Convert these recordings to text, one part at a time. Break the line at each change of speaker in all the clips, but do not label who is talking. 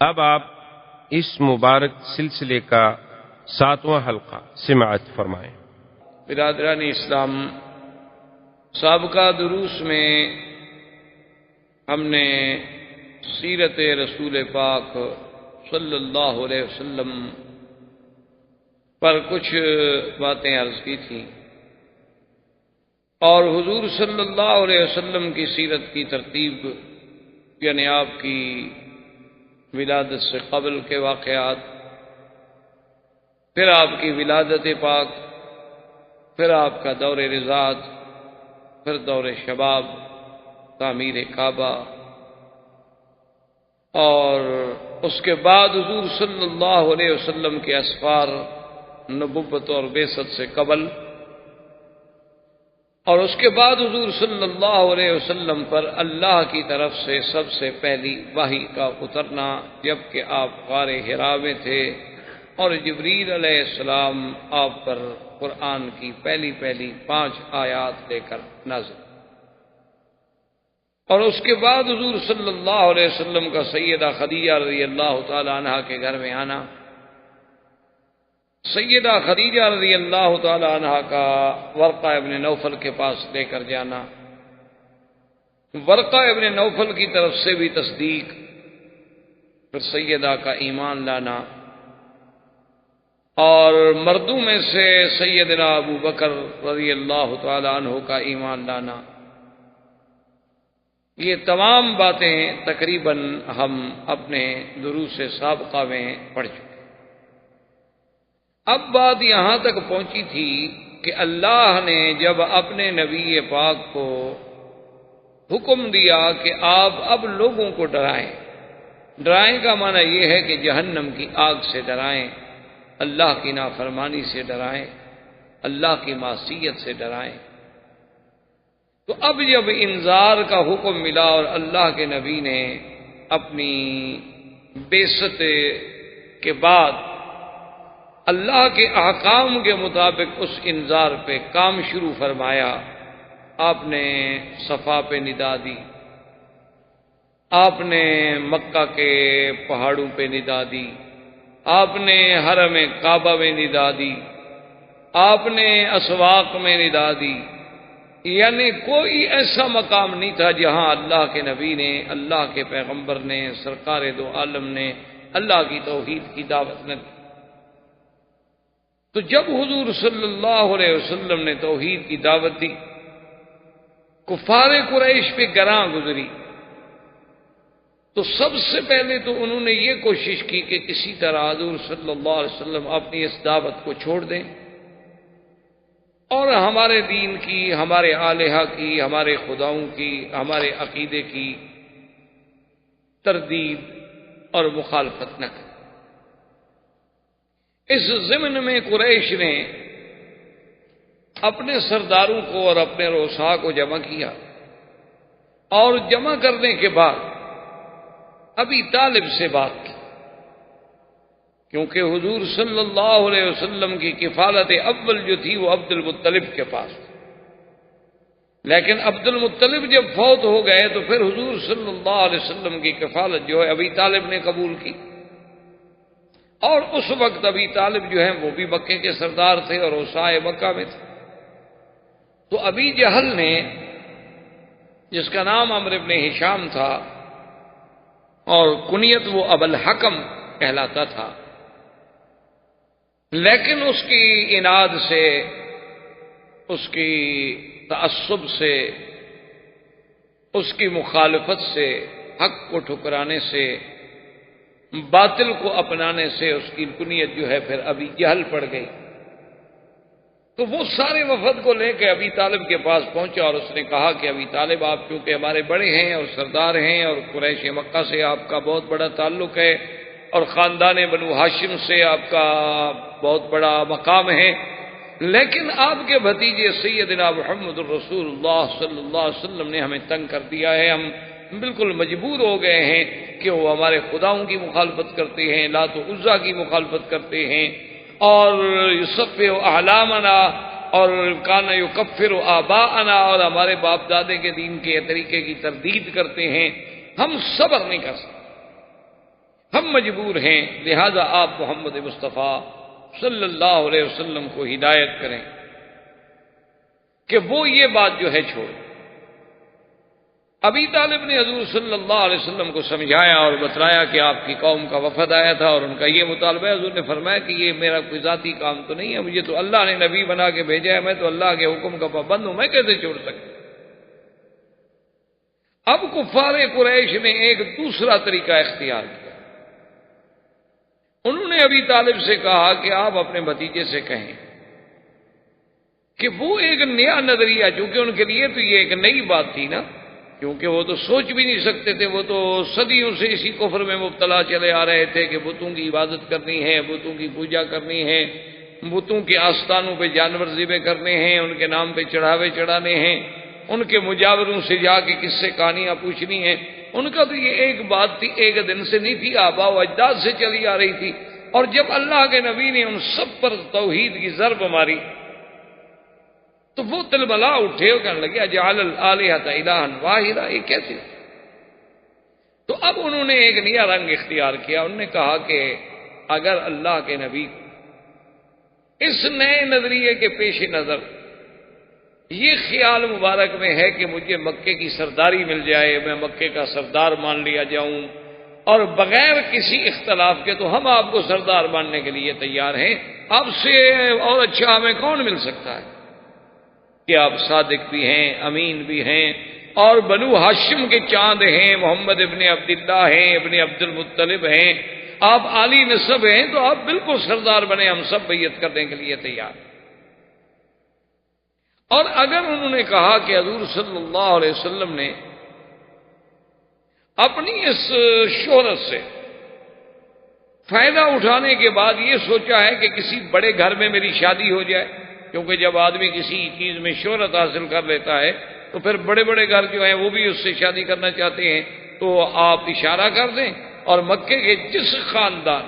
اب آپ اس مبارک سلسلے کا 7واں حلقہ سماعت فرمائیں۔
برادران اسلام، سابقہ دروس میں ہم نے سیرت رسول پاک صلی اللہ علیہ وسلم پر کچھ باتیں عرض کی تھیں، اور حضور صلی اللہ علیہ وسلم کی سیرت کی ترتیب، یعنی آپ کی ولادت سے قبل کے واقعات، پھر آپ کی ولادت پاک، پھر آپ کا دور رضاعت، پھر دور شباب، تعمیر کعبہ، اور اس کے بعد حضور صلی اللہ علیہ وسلم کے اسفار، نبوت اور بعثت سے قبل، اور اس کے بعد حضور صلی اللہ علیہ وسلم پر اللہ کی طرف سے سب سے پہلی وحی کا اترنا، جبکہ آپ غار حرا میں تھے اور جبریل علیہ السلام آپ پر قرآن کی پہلی 5 آیات لے کر نازل، اور اس کے بعد حضور صلی اللہ علیہ وسلم کا سیدہ خدیجہ رضی اللہ تعالی عنہا کے گھر میں آنا، سیدہ خدیجہ رضی اللہ تعالی عنہا کا ورقہ ابن نوفل کے پاس لے کر جانا، ورقہ ابن نوفل کی طرف سے بھی تصدیق، پھر سیدہ کا ایمان لانا، اور مردوں میں سے سیدنا ابو بکر رضی اللہ تعالی عنہ کا ایمان لانا، یہ تمام باتیں تقریباً ہم اپنے دروس سابقہ میں پڑھ چکے۔ اب بات یہاں تک پہنچی تھی کہ اللہ نے جب اپنے نبی پاک کو حکم دیا کہ آپ اب لوگوں کو ڈرائیں، ڈرائیں کا معنی یہ ہے کہ جہنم کی آگ سے ڈرائیں، اللہ کی نافرمانی سے ڈرائیں، اللہ کی معصیت سے ڈرائیں، تو اب جب انذار کا حکم ملا اور اللہ کے نبی نے اپنی بعثت کے بعد اللہ کے احکام کے مطابق اس انذار پہ کام شروع فرمایا، آپ نے صفا پہ ندا دی، آپ نے مکہ کے پہاڑوں پہ ندا دی، آپ نے حرم کعبہ میں ندا دی، آپ نے اسواق میں ندا دی، یعنی کوئی ایسا مقام نہیں تھا جہاں اللہ کے نبی نے، اللہ کے پیغمبر نے، سرکار دو عالم نے اللہ کی توحید کی دعوت نہ دی۔ تو جب حضور صلی اللہ علیہ وسلم نے توحید کی دعوت دی، کفار قریش پہ گراں گزری، تو سب سے پہلے تو انہوں نے یہ کوشش کی کہ کسی طرح حضور صلی اللہ علیہ وسلم اپنی اس دعوت کو چھوڑ دیں اور ہمارے دین کی، ہمارے الہہ کی، ہمارے خداؤں کی، ہمارے عقیدے کی تردید اور مخالفت نہ کریں۔ اس ضمن میں قریش نے اپنے سرداروں کو اور اپنے رؤساء کو جمع کیا، اور جمع کرنے کے بعد ابی طالب سے بات کی، کیونکہ حضور صلی اللہ علیہ وسلم کی کفالت اول جو تھی وہ عبد المطلب کے پاس تھی، لیکن عبد المطلب جب فوت ہو گئے تو پھر حضور صلی اللہ علیہ وسلم کی کفالت جو ہے ابی طالب نے قبول کی، اور اس وقت ابی طالب جو ہیں وہ بھی مکے کے سردار تھے اور اوسائے مکہ میں تھے۔ تو ابی جہل نے، جس کا نام عمرو بن ہشام تھا اور کنیت وہ ابو الحکم کہلاتا تھا، لیکن اس کی عناد سے، اس کی تعصب سے، اس کی مخالفت سے، حق کو ٹھکرانے سے، باطل کو اپنانے سے اس کی کنیت جو ہے پھر ابی جہل پڑ گئی۔ تو وہ سارے وفد کو لے کے ابی طالب کے پاس پہنچا اور اس نے کہا کہ ابی طالب، آپ کیونکہ ہمارے بڑے ہیں اور سردار ہیں اور قریش مکہ سے آپ کا بہت بڑا تعلق ہے اور خاندان بنو ہاشم سے آپ کا بہت بڑا مقام ہے، لیکن آپ کے بھتیجے سیدنا محمد الرسول اللہ صلی اللہ علیہ وسلم نے ہمیں تنگ کر دیا ہے، ہم بالکل مجبور ہو گئے ہیں کہ وہ ہمارے خداؤں کی مخالفت کرتے ہیں، لات و عزا کی مخالفت کرتے ہیں، اور یصفح احلامنا اور کان یکفر آباءنا، اور ہمارے باپ دادے کے دین کے طریقے کی تردید کرتے ہیں، ہم صبر نہیں کر سکتے، ہم مجبور ہیں، لہذا آپ محمد مصطفیٰ صلی اللہ علیہ وسلم کو ہدایت کریں کہ وہ یہ بات جو ہے چھوڑ۔ ابی طالب نے حضور صلی اللہ علیہ وسلم کو سمجھایا اور بتلایا کہ آپ کی قوم کا وفد آیا تھا اور ان کا یہ مطالبہ ہے۔ حضور نے فرمایا کہ یہ میرا کوئی ذاتی کام تو نہیں ہے، مجھے تو اللہ نے نبی بنا کے بھیجا ہے، میں تو اللہ کے حکم کا پابند ہوں، میں کیسے چھوڑ سکتا۔ اب کفار قریش نے ایک دوسرا طریقہ اختیار کیا۔ انہوں نے ابی طالب سے کہا کہ آپ اپنے بھتیجے سے کہیں کہ وہ ایک نیا نظریہ، چونکہ ان کے لیے تو یہ ایک نئی بات تھی نا، کیونکہ وہ تو سوچ بھی نہیں سکتے تھے، وہ تو صدیوں سے اسی کفر میں مبتلا چلے آ رہے تھے کہ بتوں کی عبادت کرنی ہے، بتوں کی پوجا کرنی ہے، بتوں کے آستانوں پہ جانور ذبح کرنے ہیں، ان کے نام پہ چڑھاوے چڑھانے ہیں، ان کے مجاوروں سے جا کے کس سے کہانیاں پوچھنی ہیں۔ ان کا تو یہ ایک بات تھی، ایک دن سے نہیں تھی، آباء و اجداد سے چلی آ رہی تھی۔ اور جب اللہ کے نبی نے ان سب پر توحید کی ضرب ماری تو وہ تلبلا اٹھے اور کہنے لگے اجعل الآلہۃ الہا واحدا، یہ کیسے؟ تو اب انہوں نے ایک نیا رنگ اختیار کیا۔ انہوں نے کہا کہ اگر اللہ کے نبی اس نئے نظریے کے پیش نظر یہ خیال مبارک میں ہے کہ مجھے مکے کی سرداری مل جائے، میں مکے کا سردار مان لیا جاؤں، اور بغیر کسی اختلاف کے تو ہم آپ کو سردار ماننے کے لیے تیار ہیں، آپ سے اور اچھا ہمیں کون مل سکتا ہے کہ آپ صادق بھی ہیں، امین بھی ہیں، اور بنو ہاشم کے چاند ہیں، محمد ابن عبداللہ ہیں، ابن عبد المطلب ہیں، آپ عالی نسب ہیں، تو آپ بالکل سردار بنے، ہم سب بیعت کرنے کے لیے تیار ہیں۔ اور اگر انہوں نے کہا کہ حضور صلی اللہ علیہ وسلم نے اپنی اس شہرت سے فائدہ اٹھانے کے بعد یہ سوچا ہے کہ کسی بڑے گھر میں میری شادی ہو جائے، کیونکہ جب آدمی کسی چیز میں شہرت حاصل کر لیتا ہے تو پھر بڑے بڑے گھر جو ہیں وہ بھی اس سے شادی کرنا چاہتے ہیں، تو آپ اشارہ کر دیں اور مکے کے جس خاندان،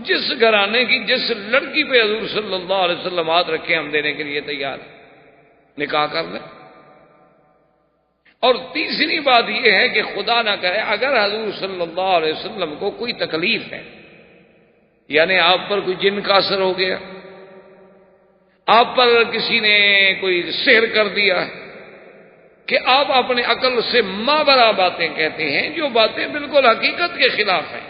جس گھرانے کی جس لڑکی پہ حضور صلی اللہ علیہ وسلم ہاتھ رکھے ہم دینے کے لیے تیار ہیں، نکاح کر لیں۔ اور تیسری بات یہ ہے کہ خدا نہ کرے اگر حضور صلی اللہ علیہ وسلم کو کوئی تکلیف ہے، یعنی آپ پر کوئی جن کا اثر ہو گیا، آپ پر کسی نے کوئی سحر کر دیا کہ آپ اپنے عقل سے ماورا باتیں کہتے ہیں، جو باتیں بالکل حقیقت کے خلاف ہیں،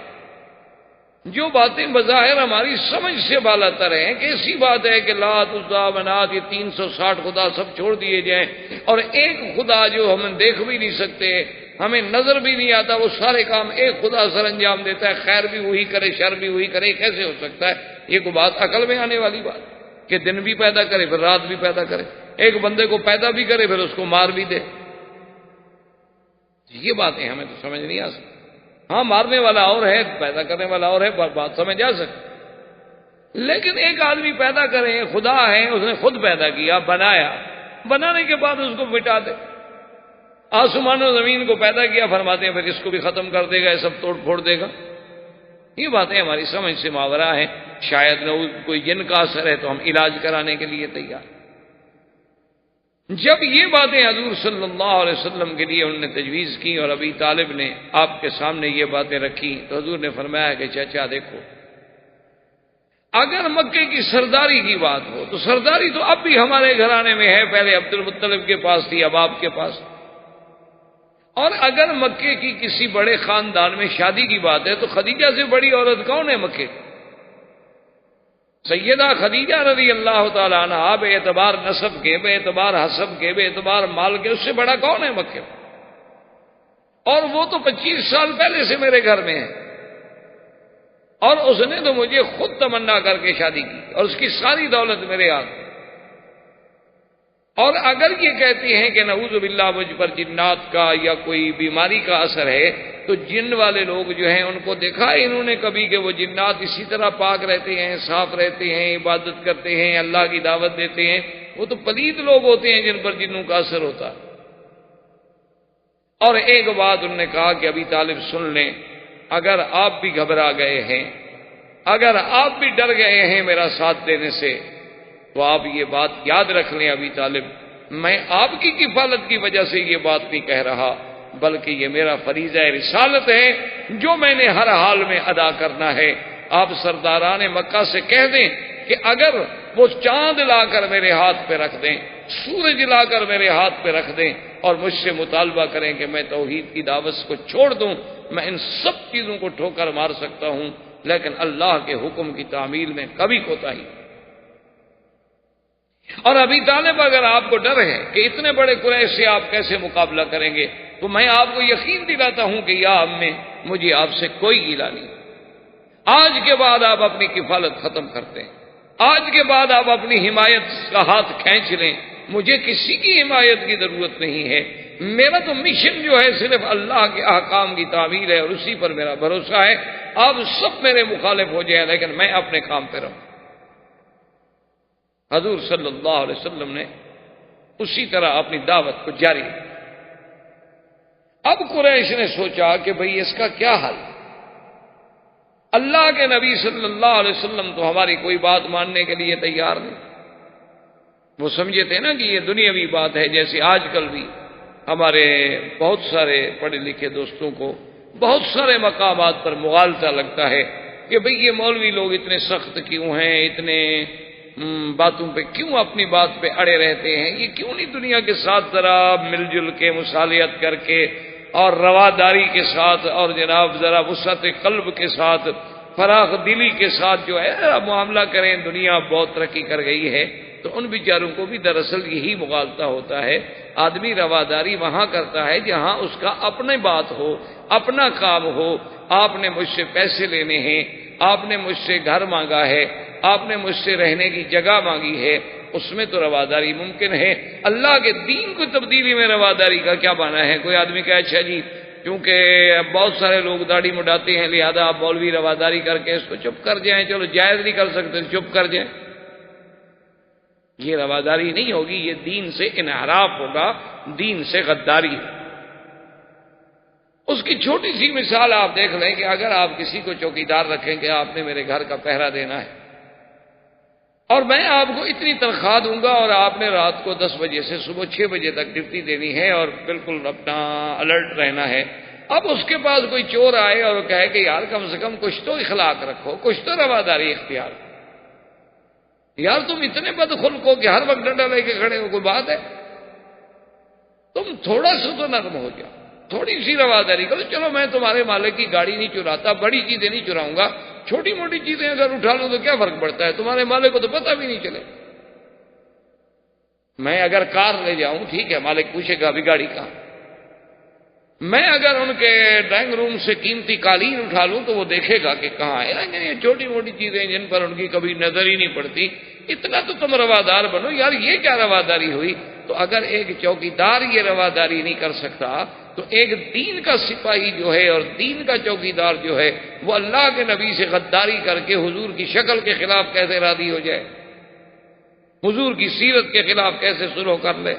جو باتیں بظاہر ہماری سمجھ سے بالا تر ہیں، کہ ایسی بات ہے کہ لات عزا منات یہ 360 خدا سب چھوڑ دیے جائیں اور ایک خدا جو ہم دیکھ بھی نہیں سکتے، ہمیں نظر بھی نہیں آتا، وہ سارے کام ایک خدا سر انجام دیتا ہے، خیر بھی وہی کرے شر بھی وہی کرے، کیسے ہو سکتا ہے؟ یہ کوئی بات عقل میں آنے والی بات کہ دن بھی پیدا کرے پھر رات بھی پیدا کرے، ایک بندے کو پیدا بھی کرے پھر اس کو مار بھی دے؟ یہ باتیں ہمیں تو سمجھ نہیں آ سکتی۔ ہاں مارنے والا اور ہے، پیدا کرنے والا اور ہے، بات سمجھ آ سکتی، لیکن ایک آدمی پیدا کرے، خدا ہے، اس نے خود پیدا کیا، بنایا، بنانے کے بعد اس کو مٹا دے، آسمان و زمین کو پیدا کیا، فرماتے ہیں پھر اس کو بھی ختم کر دے گا، یہ سب توڑ پھوڑ دے گا۔ یہ باتیں ہماری سمجھ سے ماورا ہیں، شاید نہ کوئی جن کا اثر ہے تو ہم علاج کرانے کے لیے تیار۔ جب یہ باتیں حضور صلی اللہ علیہ وسلم کے لیے انہوں نے تجویز کی اور ابی طالب نے آپ کے سامنے یہ باتیں رکھی، تو حضور نے فرمایا کہ چچا دیکھو، اگر مکے کی سرداری کی بات ہو تو سرداری تو اب بھی ہمارے گھرانے میں ہے، پہلے عبد المطلب کے پاس تھی، اب آپ کے پاس، اور اگر مکے کی کسی بڑے خاندان میں شادی کی بات ہے تو خدیجہ سے بڑی عورت کون ہے مکے کی؟ سیدہ خدیجہ رضی اللہ تعالی عنہا، بے اعتبار نسب کے، بے اعتبار حسب کے، بے اعتبار مال کے، اس سے بڑا کون ہے مکے میں؟ اور وہ تو 25 سال پہلے سے میرے گھر میں ہے، اور اس نے تو مجھے خود تمنا کر کے شادی کی، اور اس کی ساری دولت میرے ہاتھ میں۔ اور اگر یہ کہتی ہیں کہ نعوذ باللہ مجھ پر جنات کا یا کوئی بیماری کا اثر ہے، تو جن والے لوگ جو ہیں ان کو دیکھا ہے انہوں نے کبھی کہ وہ جنات اسی طرح پاک رہتے ہیں، صاف رہتے ہیں، عبادت کرتے ہیں، اللہ کی دعوت دیتے ہیں؟ وہ تو پلید لوگ ہوتے ہیں جن پر جنوں کا اثر ہوتا ہے۔ اور ایک بات انہوں نے کہا کہ ابی طالب سن لیں، اگر آپ بھی گھبرا گئے ہیں، اگر آپ بھی ڈر گئے ہیں میرا ساتھ دینے سے، تو آپ یہ بات یاد رکھ لیں ابی طالب، میں آپ کی کفالت کی وجہ سے یہ بات نہیں کہہ رہا، بلکہ یہ میرا فریضہ رسالت ہے جو میں نے ہر حال میں ادا کرنا ہے۔ آپ سرداران مکہ سے کہہ دیں کہ اگر وہ چاند لا کر میرے ہاتھ پہ رکھ دیں، سورج لا کر میرے ہاتھ پہ رکھ دیں اور مجھ سے مطالبہ کریں کہ میں توحید کی دعوت کو چھوڑ دوں، میں ان سب چیزوں کو ٹھوکر مار سکتا ہوں، لیکن اللہ کے حکم کی تعمیل میں کبھی کوتاہی۔ اور ابی طالب اگر آپ کو ڈر ہے کہ اتنے بڑے قریش سے آپ کیسے مقابلہ کریں گے، تو میں آپ کو یقین دلاتا ہوں کہ یا امی، مجھے آپ سے کوئی گیلا نہیں۔ آج کے بعد آپ اپنی کفالت ختم کرتے ہیں، آج کے بعد آپ اپنی حمایت کا ہاتھ کھینچ لیں، مجھے کسی کی حمایت کی ضرورت نہیں ہے۔ میرا تو مشن جو ہے صرف اللہ کے احکام کی تعمیل ہے اور اسی پر میرا بھروسہ ہے۔ آپ سب میرے مخالف ہو جائیں لیکن میں اپنے کام پہ رہوں۔ حضور صلی اللہ علیہ وسلم نے اسی طرح اپنی دعوت کو جاری رکھا۔ اب قریش نے سوچا کہ بھئی اس کا کیا حل؟ اللہ کے نبی صلی اللہ علیہ وسلم تو ہماری کوئی بات ماننے کے لیے تیار نہیں۔ وہ سمجھے تھے نا کہ یہ دنیاوی بات ہے، جیسے آج کل بھی ہمارے بہت سارے پڑھے لکھے دوستوں کو بہت سارے مقامات پر مغالطہ لگتا ہے کہ بھئی یہ مولوی لوگ اتنے سخت کیوں ہیں، اتنے باتوں پہ کیوں اپنی بات پہ اڑے رہتے ہیں، یہ کیوں نہیں دنیا کے ساتھ ذرا مل جل کے مصالحت کر کے اور رواداری کے ساتھ اور جناب ذرا وسعت قلب کے ساتھ فراخ دلی کے ساتھ جو ہے معاملہ کریں، دنیا بہت ترقی کر گئی ہے۔ تو ان بیچاروں کو بھی دراصل یہی مغالطہ ہوتا ہے۔ آدمی رواداری وہاں کرتا ہے جہاں اس کا اپنی بات ہو، اپنا کام ہو۔ آپ نے مجھ سے پیسے لینے ہیں، آپ نے مجھ سے گھر مانگا ہے، آپ نے مجھ سے رہنے کی جگہ مانگی ہے، اس میں تو رواداری ممکن ہے۔ اللہ کے دین کو تبدیلی میں رواداری کا کیا معنی ہے؟ کوئی آدمی کہے اچھا جی کیونکہ بہت سارے لوگ داڑھی مڈاتے ہیں لہذا آپ مولوی رواداری کر کے اس کو چپ کر جائیں، چلو جائز نہیں کر سکتے چپ کر جائیں۔ یہ رواداری نہیں ہوگی، یہ دین سے انحراف ہوگا، دین سے غداری۔ اس کی چھوٹی سی مثال آپ دیکھ لیں کہ اگر آپ کسی کو چوکیدار رکھیں کہ آپ نے میرے گھر کا پہرا دینا ہے اور میں آپ کو اتنی تنخواہ دوں گا اور آپ نے رات کو 10 بجے سے صبح 6 بجے تک ڈیوٹی دینی ہے اور بالکل اپنا الرٹ رہنا ہے۔ اب اس کے پاس کوئی چور آئے اور کہے کہ یار کم سے کم کچھ تو اخلاق رکھو، کچھ تو رواداری اختیار کرو، یار تم اتنے بدخلق ہو کہ ہر وقت ڈنڈا لے کے کھڑے ہو، کوئی بات ہے؟ تم تھوڑا سا تو نرم ہو جاؤ، تھوڑی سی رواداری کرو۔ چلو میں تمہارے مالک کی گاڑی نہیں چراتا، بڑی چیزیں نہیں چراؤں گا، چھوٹی موٹی چیزیں اگر اٹھا لوں تو کیا فرق پڑتا ہے؟ تمہارے مالک کو تو پتہ بھی نہیں چلے۔ میں اگر کار لے جاؤں ٹھیک ہے، مالک پوچھے گا ابھی گاڑی کہاں۔ میں اگر ان کے ڈرائنگ روم سے قیمتی قالین اٹھا لوں تو وہ دیکھے گا کہ کہاں ہے۔ لیکن یہ چھوٹی موٹی چیزیں جن پر ان کی کبھی نظر ہی نہیں پڑتی، اتنا تو تم روادار بنو یار، یہ کیا رواداری ہوئی؟ تو اگر ایک چوکیدار یہ رواداری نہیں کر سکتا تو ایک دین کا سپاہی جو ہے اور دین کا چوکیدار جو ہے وہ اللہ کے نبی سے غداری کر کے حضور کی شکل کے خلاف کیسے راضی ہو جائے، حضور کی سیرت کے خلاف کیسے سلوک کر لے؟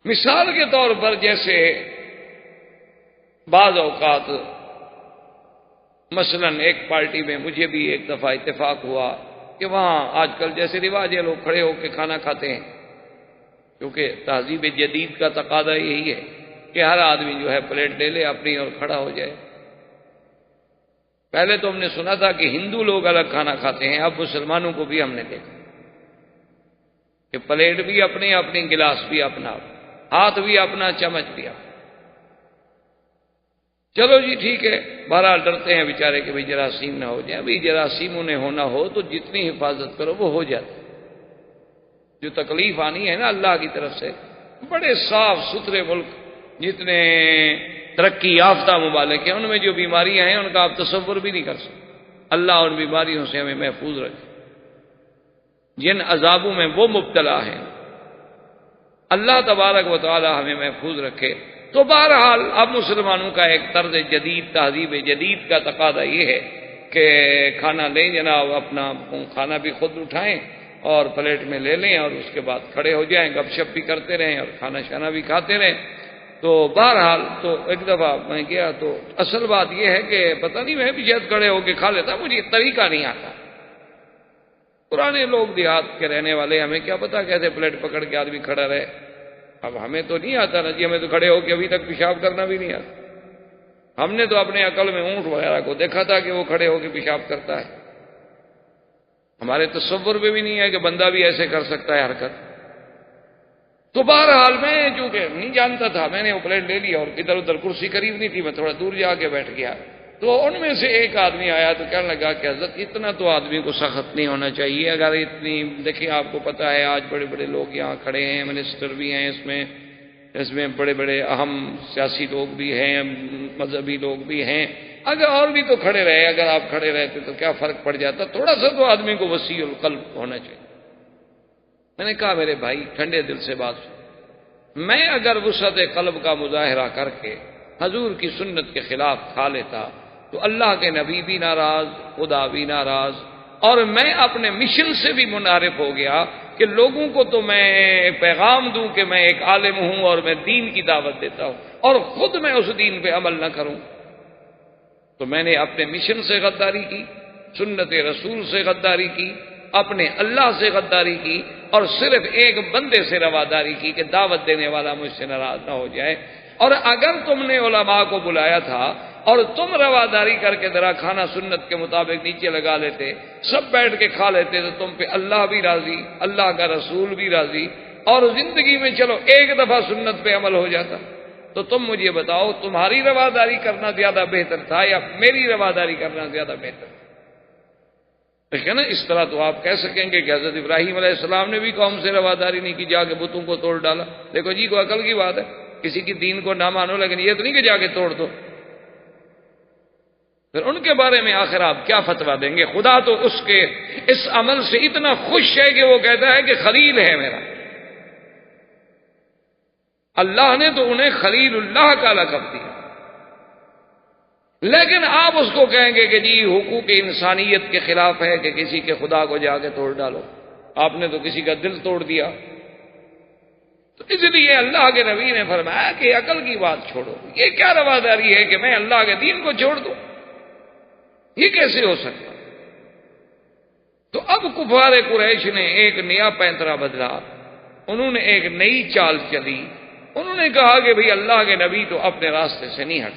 مثال کے طور پر جیسے بعض اوقات مثلا ایک پارٹی میں مجھے بھی ایک دفعہ اتفاق ہوا کہ وہاں آج کل جیسے رواج ہے لوگ کھڑے ہو کے کھانا کھاتے ہیں، کیونکہ تہذیب جدید کا تقاضا یہی ہے کہ ہر آدمی جو ہے پلیٹ لے لے اپنی اور کھڑا ہو جائے۔ پہلے تو ہم نے سنا تھا کہ ہندو لوگ الگ کھانا کھاتے ہیں، اب مسلمانوں کو بھی ہم نے دیکھا کہ پلیٹ بھی اپنی، اپنی گلاس بھی اپنا، ہاتھ بھی اپنا، چمچ بھی اپنا۔ چلو جی ٹھیک ہے، بہرحال ڈرتے ہیں بیچارے کہ بھئی جراثیم نہ ہو جائیں۔ بھئی جراثیم انہیں ہونا ہو تو جتنی حفاظت کرو وہ ہو جاتی، جو تکلیف آنی ہے نا اللہ کی طرف سے۔ بڑے صاف ستھرے ملک جتنے ترقی یافتہ ممالک ہیں ان میں جو بیماریاں ہیں ان کا آپ تصور بھی نہیں کر سکتے۔ اللہ ان بیماریوں سے ہمیں محفوظ رکھے، جن عذابوں میں وہ مبتلا ہیں اللہ تبارک و تعالی ہمیں محفوظ رکھے۔ تو بہرحال اب مسلمانوں کا ایک طرز جدید، تہذیب جدید کا تقاضا یہ ہے کہ کھانا لیں جناب، اپنا کھانا بھی خود اٹھائیں اور پلیٹ میں لے لیں اور اس کے بعد کھڑے ہو جائیں، گپ شپ بھی کرتے رہیں اور کھانا شانا بھی کھاتے رہیں۔ تو بہرحال تو ایک دفعہ میں گیا تو اصل بات یہ ہے کہ پتہ نہیں میں بھی شاید کھڑے ہو کے کھا لیتا، مجھے طریقہ نہیں آتا۔ پرانے لوگ دیہات کے رہنے والے، ہمیں کیا پتا کیسے پلیٹ پکڑ کے آدمی کھڑا رہے۔ اب ہمیں تو نہیں آتا نا جی، ہمیں تو کھڑے ہو کے ابھی تک پیشاب کرنا بھی نہیں آتا. ہم نے تو اپنے عقل میں اونٹ وغیرہ کو دیکھا تھا کہ وہ کھڑے ہو کے پیشاب کرتا ہے. ہمارے تصور میں بھی نہیں ہے کہ بندہ بھی ایسے کر سکتا ہے حرکت. تو بہرحال میں چونکہ نہیں جانتا تھا، میں نے وہ پلیٹ لے لیا اور ادھر ادھر کرسی قریب نہیں تھی، میں تھوڑا دور جا کے بیٹھ گیا. تو ان میں سے ایک آدمی آیا تو کہنے لگا کہ حضرت اتنا تو آدمی کو سخت نہیں ہونا چاہیے. اگر اتنی دیکھیں آپ کو پتا ہے آج بڑے بڑے لوگ یہاں کھڑے ہیں، منسٹر بھی ہیں، اس میں بڑے بڑے اہم سیاسی لوگ بھی ہیں، مذہبی لوگ بھی ہیں. اگر اور بھی تو کھڑے رہے، اگر آپ کھڑے رہتے تو کیا فرق پڑ جاتا، تھوڑا سا تو آدمی کو وسیع القلب ہونا چاہیے. میں نے کہا میرے بھائی ٹھنڈے دل سے بات سن، میں اگر وسعت قلب کا مظاہرہ کر کے حضور کی سنت کے خلاف کھا لیتا تو اللہ کے نبی بھی ناراض، خدا بھی ناراض، اور میں اپنے مشن سے بھی منحرف ہو گیا کہ لوگوں کو تو میں پیغام دوں کہ میں ایک عالم ہوں اور میں دین کی دعوت دیتا ہوں، اور خود میں اس دین پہ عمل نہ کروں. تو میں نے اپنے مشن سے غداری کی، سنت رسول سے غداری کی، اپنے اللہ سے غداری کی، اور صرف ایک بندے سے رواداری کی کہ دعوت دینے والا مجھ سے ناراض نہ ہو جائے. اور اگر تم نے علماء کو بلایا تھا اور تم رواداری کر کے ذرا کھانا سنت کے مطابق نیچے لگا لیتے، سب بیٹھ کے کھا لیتے، تو تم پہ اللہ بھی راضی، اللہ کا رسول بھی راضی، اور زندگی میں چلو ایک دفعہ سنت پہ عمل ہو جاتا. تو تم مجھے بتاؤ تمہاری رواداری کرنا زیادہ بہتر تھا یا میری رواداری کرنا زیادہ بہتر تھا؟ ٹھیک ہے نا. اس طرح تو آپ کہہ سکیں گے کہ حضرت ابراہیم علیہ السلام نے بھی قوم سے رواداری نہیں کی، جا کے بتوں کو توڑ ڈالا. دیکھو جی کوئی عقل کی بات ہے، کسی کی دین کو نہ مانو، لیکن یہ تو نہیں کہ جا کے توڑ دو. پھر ان کے بارے میں آخر آپ کیا فتویٰ دیں گے؟ خدا تو اس کے اس عمل سے اتنا خوش ہے کہ وہ کہتا ہے کہ خلیل ہے میرا. اللہ نے تو انہیں خلیل اللہ کا لقب دیا، لیکن آپ اس کو کہیں گے کہ جی حقوق انسانیت کے خلاف ہے کہ کسی کے خدا کو جا کے توڑ ڈالو. آپ نے تو کسی کا دل توڑ دیا. تو اس لیے اللہ کے نبی نے فرمایا کہ عقل کی بات چھوڑو. یہ کیا رواداری ہے کہ میں اللہ کے دین کو چھوڑ دوں؟ یہ کیسے ہو سکتا؟ تو اب کفار قریش نے ایک نیا پینترا بدلا، انہوں نے ایک نئی چال چلی. انہوں نے کہا کہ بھئی اللہ کے نبی تو اپنے راستے سے نہیں ہٹ.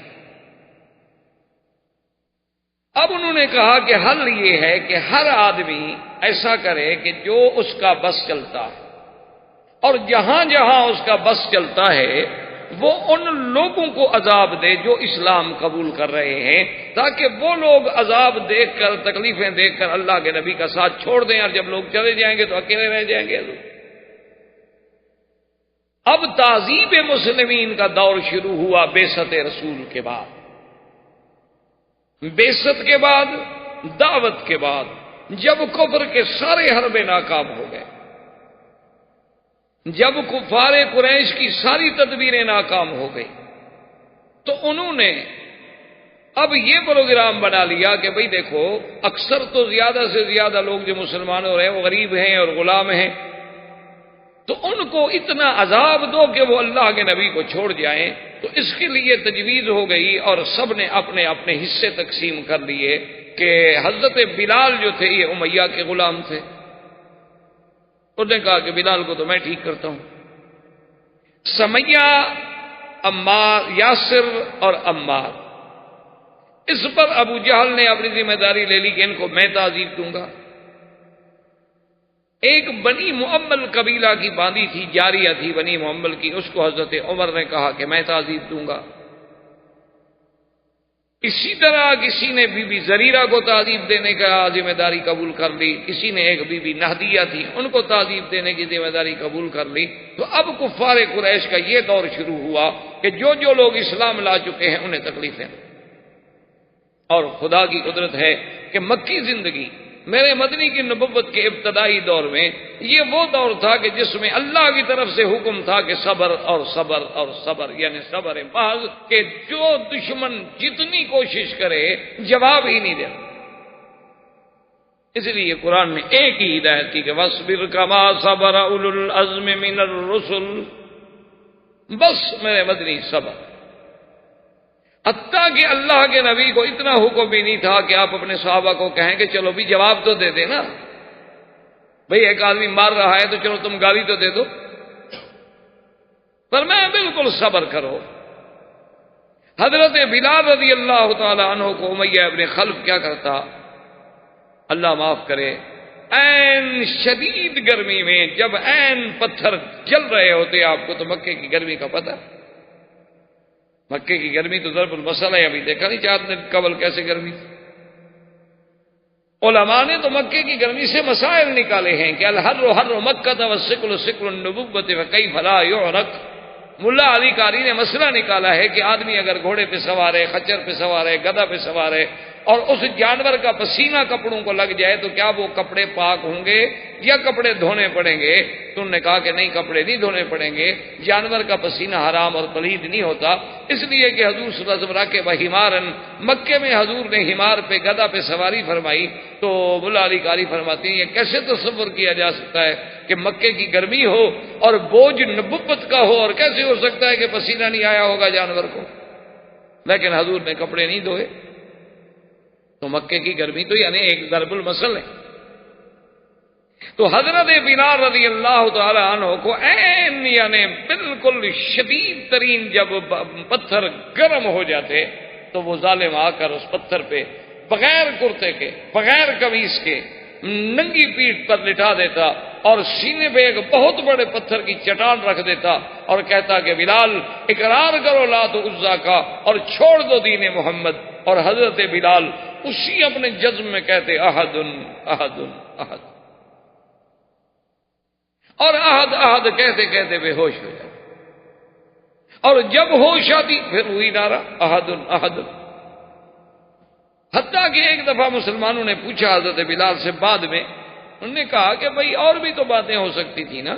اب انہوں نے کہا کہ حل یہ ہے کہ ہر آدمی ایسا کرے کہ جو اس کا بس چلتا ہے، اور جہاں جہاں اس کا بس چلتا ہے وہ ان لوگوں کو عذاب دے جو اسلام قبول کر رہے ہیں، تاکہ وہ لوگ عذاب دیکھ کر، تکلیفیں دیکھ کر اللہ کے نبی کا ساتھ چھوڑ دیں، اور جب لوگ چلے جائیں گے تو اکیلے رہ جائیں گے. اب تعذیب مسلمین کا دور شروع ہوا بعثت رسول کے بعد. بعثت کے بعد، دعوت کے بعد، جب کفر کے سارے حربے ناکام ہو گئے، جب کفار قریش کی ساری تدبیریں ناکام ہو گئی، تو انہوں نے اب یہ پروگرام بنا لیا کہ بھئی دیکھو اکثر تو زیادہ سے زیادہ لوگ جو مسلمان ہو رہے ہیں وہ غریب ہیں اور غلام ہیں، تو ان کو اتنا عذاب دو کہ وہ اللہ کے نبی کو چھوڑ جائیں. تو اس کے لیے تجویز ہو گئی اور سب نے اپنے اپنے حصے تقسیم کر لیے کہ حضرت بلال جو تھے یہ امیہ کے غلام تھے. انہوں نے کہا کہ بلال کو تو میں ٹھیک کرتا ہوں. سمیہ، عمار، یاسر اور عمار، اس پر ابو جہل نے اپنی ذمہ داری لے لی کہ ان کو میں تعذیب دوں گا. ایک بنی معمل قبیلہ کی باندھی تھی، جاریہ تھی بنی معمل کی، اس کو حضرت عمر نے کہا کہ میں تعذیب دوں گا. اسی طرح کسی نے بی بی زریرہ کو تعذیب دینے کا ذمہ داری قبول کر لی، کسی نے ایک بی بی نہدیہ تھی ان کو تعذیب دینے کی ذمہ داری قبول کر لی. تو اب کفار قریش کا یہ دور شروع ہوا کہ جو جو لوگ اسلام لا چکے ہیں انہیں تکلیفیں. اور خدا کی قدرت ہے کہ مکی زندگی میرے مدنی کی نبوت کے ابتدائی دور میں یہ وہ دور تھا کہ جس میں اللہ کی طرف سے حکم تھا کہ صبر اور صبر اور صبر، یعنی صبر محض، کہ جو دشمن جتنی کوشش کرے جواب ہی نہیں دیتا. اس لیے قرآن نے ایک ہی ہدایت کی کہ وَاصْبِرْ كَمَا صَبَرَ أُولُو الْعَزْمِ مِنَ الرُّسُلِ، بس میرے مدنی صبر. حتیٰ کہ اللہ کے نبی کو اتنا حکم بھی نہیں تھا کہ آپ اپنے صحابہ کو کہیں کہ چلو بھی جواب تو دے دے نا، بھئی ایک آدمی مار رہا ہے تو چلو تم گالی تو دے دو. فرمایا بالکل صبر کرو۔ حضرت بلال رضی اللہ تعالی عنہ کو امیہ ابن خلف کیا کرتا، اللہ معاف کرے، این شدید گرمی میں جب این پتھر جل رہے ہوتے، آپ کو تو مکے کی گرمی کا پتہ، مکے کی گرمی تو ضرب المثل ہے، ابھی دیکھا نہیں 4 دن قبل کیسے گرمی تھی۔ علماء نے تو مکے کی گرمی سے مسائل نکالے ہیں کہ الحر حر مکہ والسکل سکل النبوۃ فکیف لا یعرق۔ ملا علی قاری نے مسئلہ نکالا ہے کہ آدمی اگر گھوڑے پہ سوار ہے، خچر پہ سوار ہے، گدھا پہ سوار ہے، اور اس جانور کا پسینہ کپڑوں کو لگ جائے تو کیا وہ کپڑے پاک ہوں گے یا کپڑے دھونے پڑیں گے؟ تو انہوں نے کہا کہ نہیں، کپڑے نہیں دھونے پڑیں گے، جانور کا پسینہ حرام اور پلید نہیں ہوتا، اس لیے کہ حضور صلی اللہ علیہ وسلم راکب حمارن، مکے میں حضور نے حمار پہ گدھا پہ سواری فرمائی۔ تو ملا علی قاری فرماتے ہیں یہ کیسے تصور کیا جا سکتا ہے کہ مکے کی گرمی ہو اور بوجھ نبوت کا ہو، اور کیسے ہو سکتا ہے کہ پسینہ نہیں آیا ہوگا جانور کو؟ لیکن حضور نے کپڑے نہیں دھوئے۔ تو مکے کی گرمی تو یعنی ایک ضرب المثل ہے۔ تو حضرت بلال رضی اللہ تعالی عنہ کو عین یعنی بالکل شدید ترین جب پتھر گرم ہو جاتے تو وہ ظالم آ کر اس پتھر پہ بغیر کرتے کے، بغیر قمیص کے، ننگی پیٹھ پر لٹا دیتا اور سینے پہ ایک بہت بڑے پتھر کی چٹان رکھ دیتا اور کہتا کہ بلال اقرار کرو لات و عزا کا اور چھوڑ دو دین محمد۔ اور حضرت بلال اسی اپنے جزم میں کہتے احد احد احد، اور احد احد کہتے کہتے بے ہوش ہو جاتے، اور جب ہوش آتی پھر وہی نعرہ احد احد۔ حتیٰ کہ ایک دفعہ مسلمانوں نے پوچھا حضرت بلال سے بعد میں، انہوں نے کہا کہ بھائی اور بھی تو باتیں ہو سکتی تھی نا،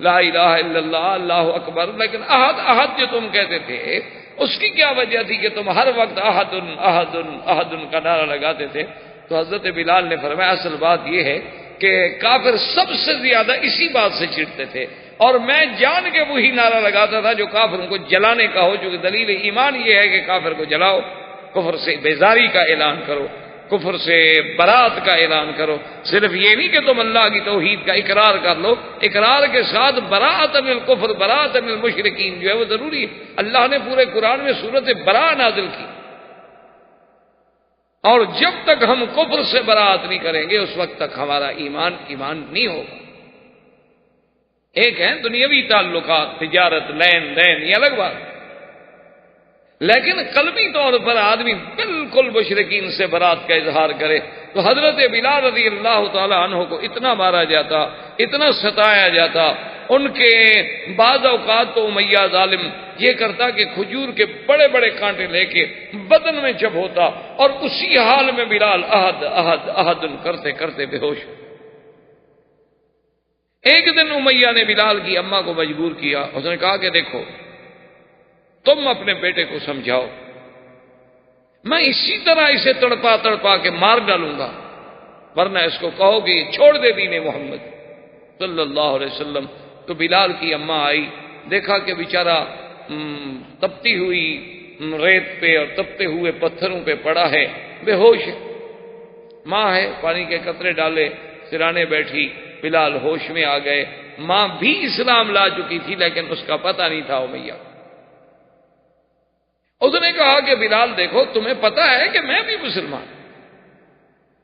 لا الہ الا اللہ، اللہ اکبر، لیکن احد احد جو تم کہتے تھے اس کی کیا وجہ تھی کہ تم ہر وقت احد احد احد کا نعرہ لگاتے تھے؟ تو حضرت بلال نے فرمایا اصل بات یہ ہے کہ کافر سب سے زیادہ اسی بات سے چڑھتے تھے، اور میں جان کے وہی نعرہ لگاتا تھا جو کافروں کو جلانے کا ہو، چونکہ دلیل ایمان یہ ہے کہ کافر کو جلاؤ، کفر سے بیزاری کا اعلان کرو، کفر سے برات کا اعلان کرو۔ صرف یہ نہیں کہ تم اللہ کی توحید کا اقرار کر لو، اقرار کے ساتھ براءۃ من الکفر، براءۃ من المشرکین جو ہے وہ ضروری ہے۔ اللہ نے پورے قرآن میں سورۃ براء نازل کی، اور جب تک ہم کفر سے براءت نہیں کریں گے اس وقت تک ہمارا ایمان نہیں ہوگا۔ ایک ہے دنیاوی تعلقات، تجارت، لین دین، یہ الگ بات، لیکن قلبی طور پر آدمی بالکل مشرکین سے برات کا اظہار کرے۔ تو حضرت بلال رضی اللہ تعالی عنہ کو اتنا مارا جاتا، اتنا ستایا جاتا، ان کے بعض اوقات تو امیہ ظالم یہ کرتا کہ کھجور کے بڑے بڑے کانٹے لے کے بدن میں جب ہوتا، اور اسی حال میں بلال احد احد احد کرتے کرتے بے ہوش۔ ایک دن امیہ نے بلال کی اماں کو مجبور کیا، اس نے کہا کہ دیکھو تم اپنے بیٹے کو سمجھاؤ، میں اسی طرح اسے تڑپا تڑپا کے مار ڈالوں گا، ورنہ اس کو کہو کہ یہ چھوڑ دے دین محمد صلی اللہ علیہ وسلم۔ تو بلال کی اماں آئی، دیکھا کہ بیچارہ تپتی ہوئی ریت پہ اور تپتے ہوئے پتھروں پہ پڑا ہے، بے ہوش ہے۔ ماں ہے، پانی کے قطرے ڈالے، سرانے بیٹھی، بلال ہوش میں آ گئے۔ ماں بھی اسلام لا چکی تھی لیکن اس کا پتہ نہیں تھا امیہ۔ اس نے کہا کہ بلال دیکھو تمہیں پتہ ہے کہ میں بھی مسلمان،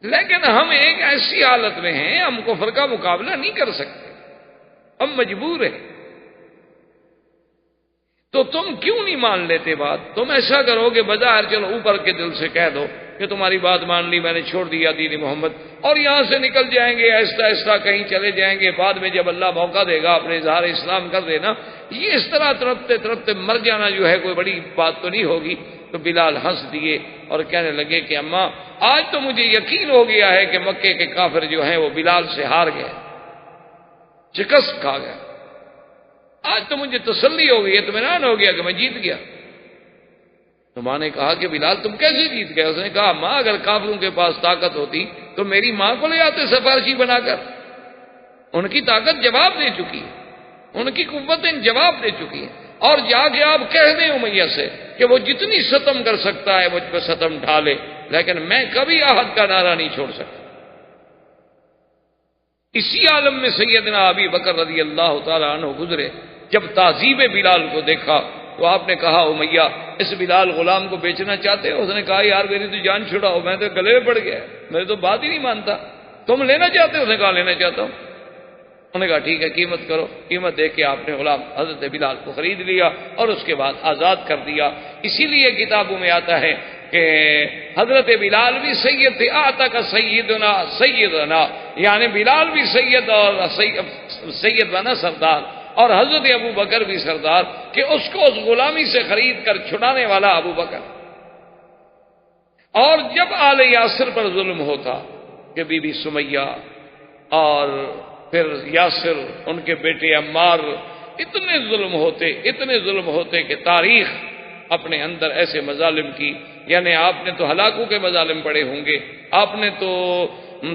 لیکن ہم ایک ایسی حالت میں ہیں ہم کفر کا مقابلہ نہیں کر سکتے، ہم مجبور ہیں، تو تم کیوں نہیں مان لیتے بات؟ تم ایسا کرو کہ بظاہر چلو اوپر کے دل سے کہہ دو کہ تمہاری بات مان لی، میں نے چھوڑ دیا دین محمد، اور یہاں سے نکل جائیں گے، آہستہ آہستہ کہیں چلے جائیں گے، بعد میں جب اللہ موقع دے گا اپنے اظہار اسلام کر دینا۔ یہ اس طرح تڑپتے تڑپتے مر جانا جو ہے کوئی بڑی بات تو نہیں ہوگی۔ تو بلال ہنس دیے اور کہنے لگے کہ اماں آج تو مجھے یقین ہو گیا ہے کہ مکے کے کافر جو ہیں وہ بلال سے ہار گئے، شکست کھا گئے، آج تو مجھے تسلی ہو گئی، اطمینان ہو گیا کہ میں جیت گیا۔ تو ماں نے کہا کہ بلال تم کیسے جیت گئے؟ اس نے کہا ماں اگر کافروں کے پاس طاقت ہوتی تو میری ماں کو لے آتے سفارشی بنا کر، ان کی طاقت جواب دے چکی ہے، ان کی قوتیں جواب دے چکی ہیں، اور جا کے آپ کہہ دیں امیہ سے کہ وہ جتنی ستم کر سکتا ہے مجھ پہ ستم ڈھالے، لیکن میں کبھی احد کا نعرہ نہیں چھوڑ سکتا۔ اسی عالم میں سیدنا ابی بکر رضی اللہ تعالی عنہ گزرے، جب تعذیب بلال کو دیکھا تو آپ نے کہا امیہ اس بلال غلام کو بیچنا چاہتے ہو؟ اس نے کہا یار میری تو جان چھڑاؤ، میں تو گلے میں پڑ گیا، میں تو بات ہی نہیں مانتا، تم لینا چاہتے ہو؟ اس نے کہا لینا چاہتا ہوں۔ انہوں نے کہا ٹھیک ہے قیمت کرو۔ قیمت دے کے آپ نے غلام حضرت بلال کو خرید لیا اور اس کے بعد آزاد کر دیا۔ اسی لیے کتابوں میں آتا ہے کہ حضرت بلال بھی سید تھے، آتا کا سیدنا یعنی بلال بھی سید اور سید بنا سردار، اور حضرت ابو بکر بھی سردار، کہ اس کو اس غلامی سے خرید کر چھڑانے والا ابو بکر۔ اور جب آل یاسر پر ظلم ہوتا کہ بی بی سمیہ اور پھر یاسر، ان کے بیٹے عمار، اتنے ظلم ہوتے کہ تاریخ اپنے اندر ایسے مظالم کی، یعنی آپ نے تو ہلاکوں کے مظالم پڑھے ہوں گے، آپ نے تو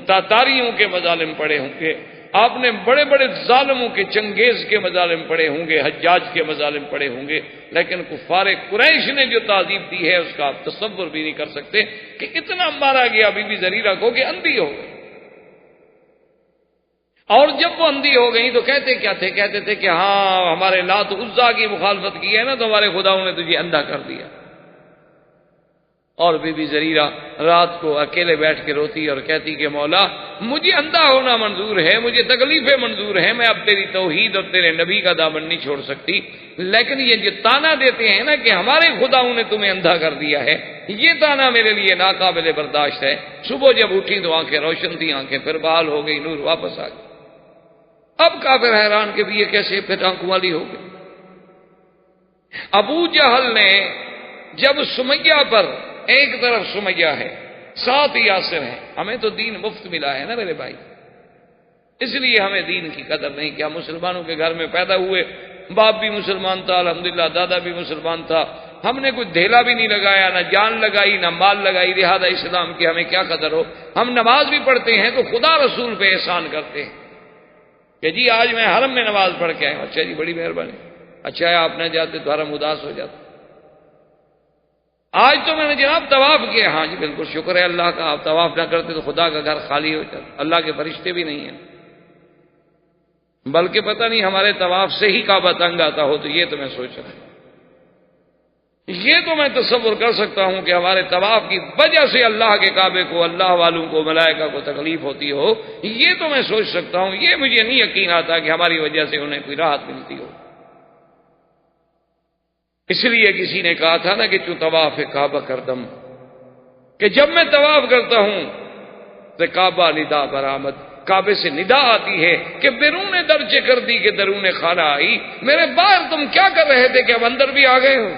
تاتاریوں کے مظالم پڑھے ہوں گے، آپ نے بڑے بڑے ظالموں کے، چنگیز کے مظالم پڑھے ہوں گے، حجاج کے مظالم پڑھے ہوں گے، لیکن کفار قریش نے جو تعذیب دی ہے اس کا آپ تصور بھی نہیں کر سکتے کہ اتنا مارا گیا بی بی زریرہ کو کہ اندھی ہو گئی۔ اور جب وہ اندھی ہو گئی تو کہتے کیا تھے؟ کہتے تھے کہ ہاں ہمارے لات عزا کی مخالفت کی ہے نا تو ہمارے خداؤں نے تجھے اندھا کر دیا۔ اور بی بی زریرہ رات کو اکیلے بیٹھ کے روتی اور کہتی کہ مولا مجھے اندھا ہونا منظور ہے، مجھے تکلیفیں منظور ہیں، میں اب تیری توحید اور تیرے نبی کا دامن نہیں چھوڑ سکتی، لیکن یہ جو تانا دیتے ہیں نا کہ ہمارے خداؤں نے تمہیں اندھا کر دیا ہے، یہ تانا میرے لیے ناقابل برداشت ہے۔ صبح جب اٹھی تو آنکھیں روشن تھیں، آنکھیں پھر بحال ہو گئی، نور واپس آ گئی۔ اب کافر حیران کہ بھی یہ کیسے پھر آنکھوں والی ہو گئی۔ ابو جہل نے جب سمیہ پر، ایک طرف سمیہ ہے، ساتھ یاسر ہیں، ہمیں تو دین مفت ملا ہے نا میرے بھائی، اس لیے ہمیں دین کی قدر نہیں کہ ہم مسلمانوں کے گھر میں پیدا ہوئے، باپ بھی مسلمان تھا الحمدللہ، دادا بھی مسلمان تھا، ہم نے کوئی دھیلا بھی نہیں لگایا، نہ جان لگائی نہ مال لگائی، لہذا اسلام کی ہمیں کیا قدر ہو۔ ہم نماز بھی پڑھتے ہیں تو خدا رسول پہ احسان کرتے ہیں کہ جی آج میں حرم میں نماز پڑھ کے آیا ہوں، اچھا جی بڑی مہربانی، اچھا ہے آپ نہ جاتے تو حرم اداس ہو جاتا۔ آج تو میں نے جناب طواف کیا، ہاں جی بالکل شکر ہے اللہ کا، آپ طواف نہ کرتے تو خدا کا گھر خالی ہو جاتا، اللہ کے فرشتے بھی نہیں ہیں، بلکہ پتہ نہیں ہمارے طواف سے ہی کعبہ تنگ آتا ہو، تو یہ تو میں سوچ رہا ہوں، یہ تو میں تصور کر سکتا ہوں کہ ہمارے طواف کی وجہ سے اللہ کے کعبے کو، اللہ والوں کو، ملائکہ کو تکلیف ہوتی ہو، یہ تو میں سوچ سکتا ہوں، یہ مجھے نہیں یقین آتا کہ ہماری وجہ سے انہیں کوئی راحت ملتی ہو۔ اس لیے کسی نے کہا تھا نا کہ تو طواف کعبہ کردم، کہ جب میں طواف کرتا ہوں تو کعبہ ندا برآمد، کعبے سے ندا آتی ہے کہ بیرون درچے کر دی کہ درون خانہ آئی، میرے باہر تم کیا کر رہے تھے کہ اب اندر بھی آ گئے ہو،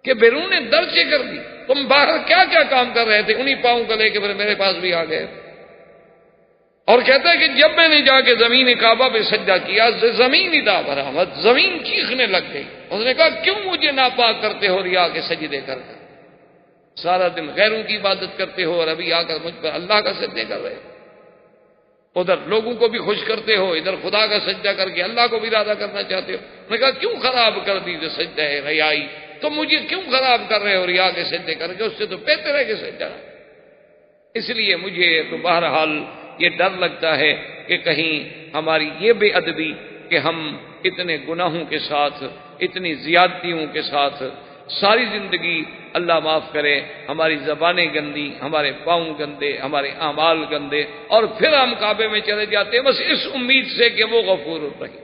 کہ بیرون درچے کر دی، تم باہر کیا کیا کام کر رہے تھے، انہی پاؤں کو لے کے پھر میرے پاس بھی آ گئے۔ اور کہتا ہے کہ جب میں نے جا کے زمین کعبہ پہ سجدہ کیا، زمین ندا برآمد، زمین چیخنے لگ گئی، اس نے کہا کیوں مجھے ناپاک کرتے ہو ریا کے سجدے کر کر، سارا دن غیروں کی عبادت کرتے ہو اور ابھی آ کر مجھ پر اللہ کا سجدے کر رہے ہو، ادھر لوگوں کو بھی خوش کرتے ہو، ادھر خدا کا سجدہ کر کے اللہ کو بھی راضی کرنا چاہتے ہو۔ میں نے کہا کیوں خراب کر دی جو سجدہ ہے ریائی، تم مجھے کیوں خراب کر رہے ہو ریا کے سجدے کر کے، اس سے تو بہتر ہے کہ سجدہ۔ اس لیے مجھے تو بہرحال یہ ڈر لگتا ہے کہ کہیں ہماری یہ بے ادبی کہ ہم اتنے گناہوں کے ساتھ، اتنی زیادتیوں کے ساتھ ساری زندگی، اللہ معاف کرے، ہماری زبانیں گندی، ہمارے پاؤں گندے، ہمارے اعمال گندے، اور پھر ہم کعبے میں چلے جاتے ہیں بس اس امید سے کہ وہ غفور الرحیم،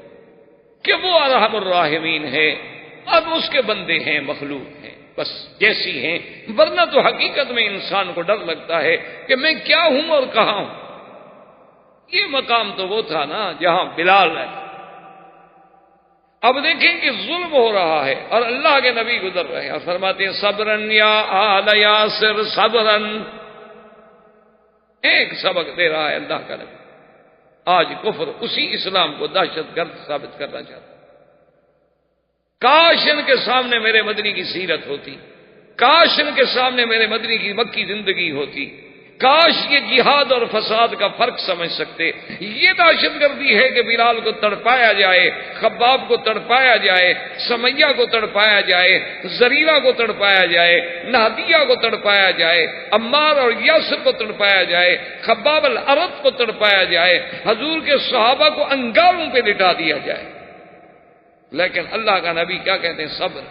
کہ وہ ارحم الراحمین ہے، اب اس کے بندے ہیں، مخلوق ہیں، بس جیسی ہیں، ورنہ تو حقیقت میں انسان کو ڈر لگتا ہے کہ میں کیا ہوں اور کہاں ہوں۔ یہ مقام تو وہ تھا نا جہاں بلال ہے، اب دیکھیں کہ ظلم ہو رہا ہے اور اللہ کے نبی گزر رہے ہیں اور فرماتے ہیں صبرن یا آل یاسر صبرن، ایک سبق دے رہا ہے اللہ کا نبی۔ آج کفر اسی اسلام کو دہشت گرد ثابت کرنا چاہتا ہے۔ کاش ان کے سامنے میرے مدنی کی سیرت ہوتی، کاش ان کے سامنے میرے مدنی کی مکی زندگی ہوتی، کاش یہ جہاد اور فساد کا فرق سمجھ سکتے۔ یہ دہشت گردی ہے کہ بلال کو تڑپایا جائے، خباب کو تڑپایا جائے، سمیہ کو تڑپایا جائے، زریرہ کو تڑپایا جائے، نہدیہ کو تڑپایا جائے، عمار اور یاسر کو تڑپایا جائے، خباب الارت کو تڑپایا جائے، حضور کے صحابہ کو انگاروں پہ لٹا دیا جائے۔ لیکن اللہ کا نبی کیا کہتے ہیں؟ صبر.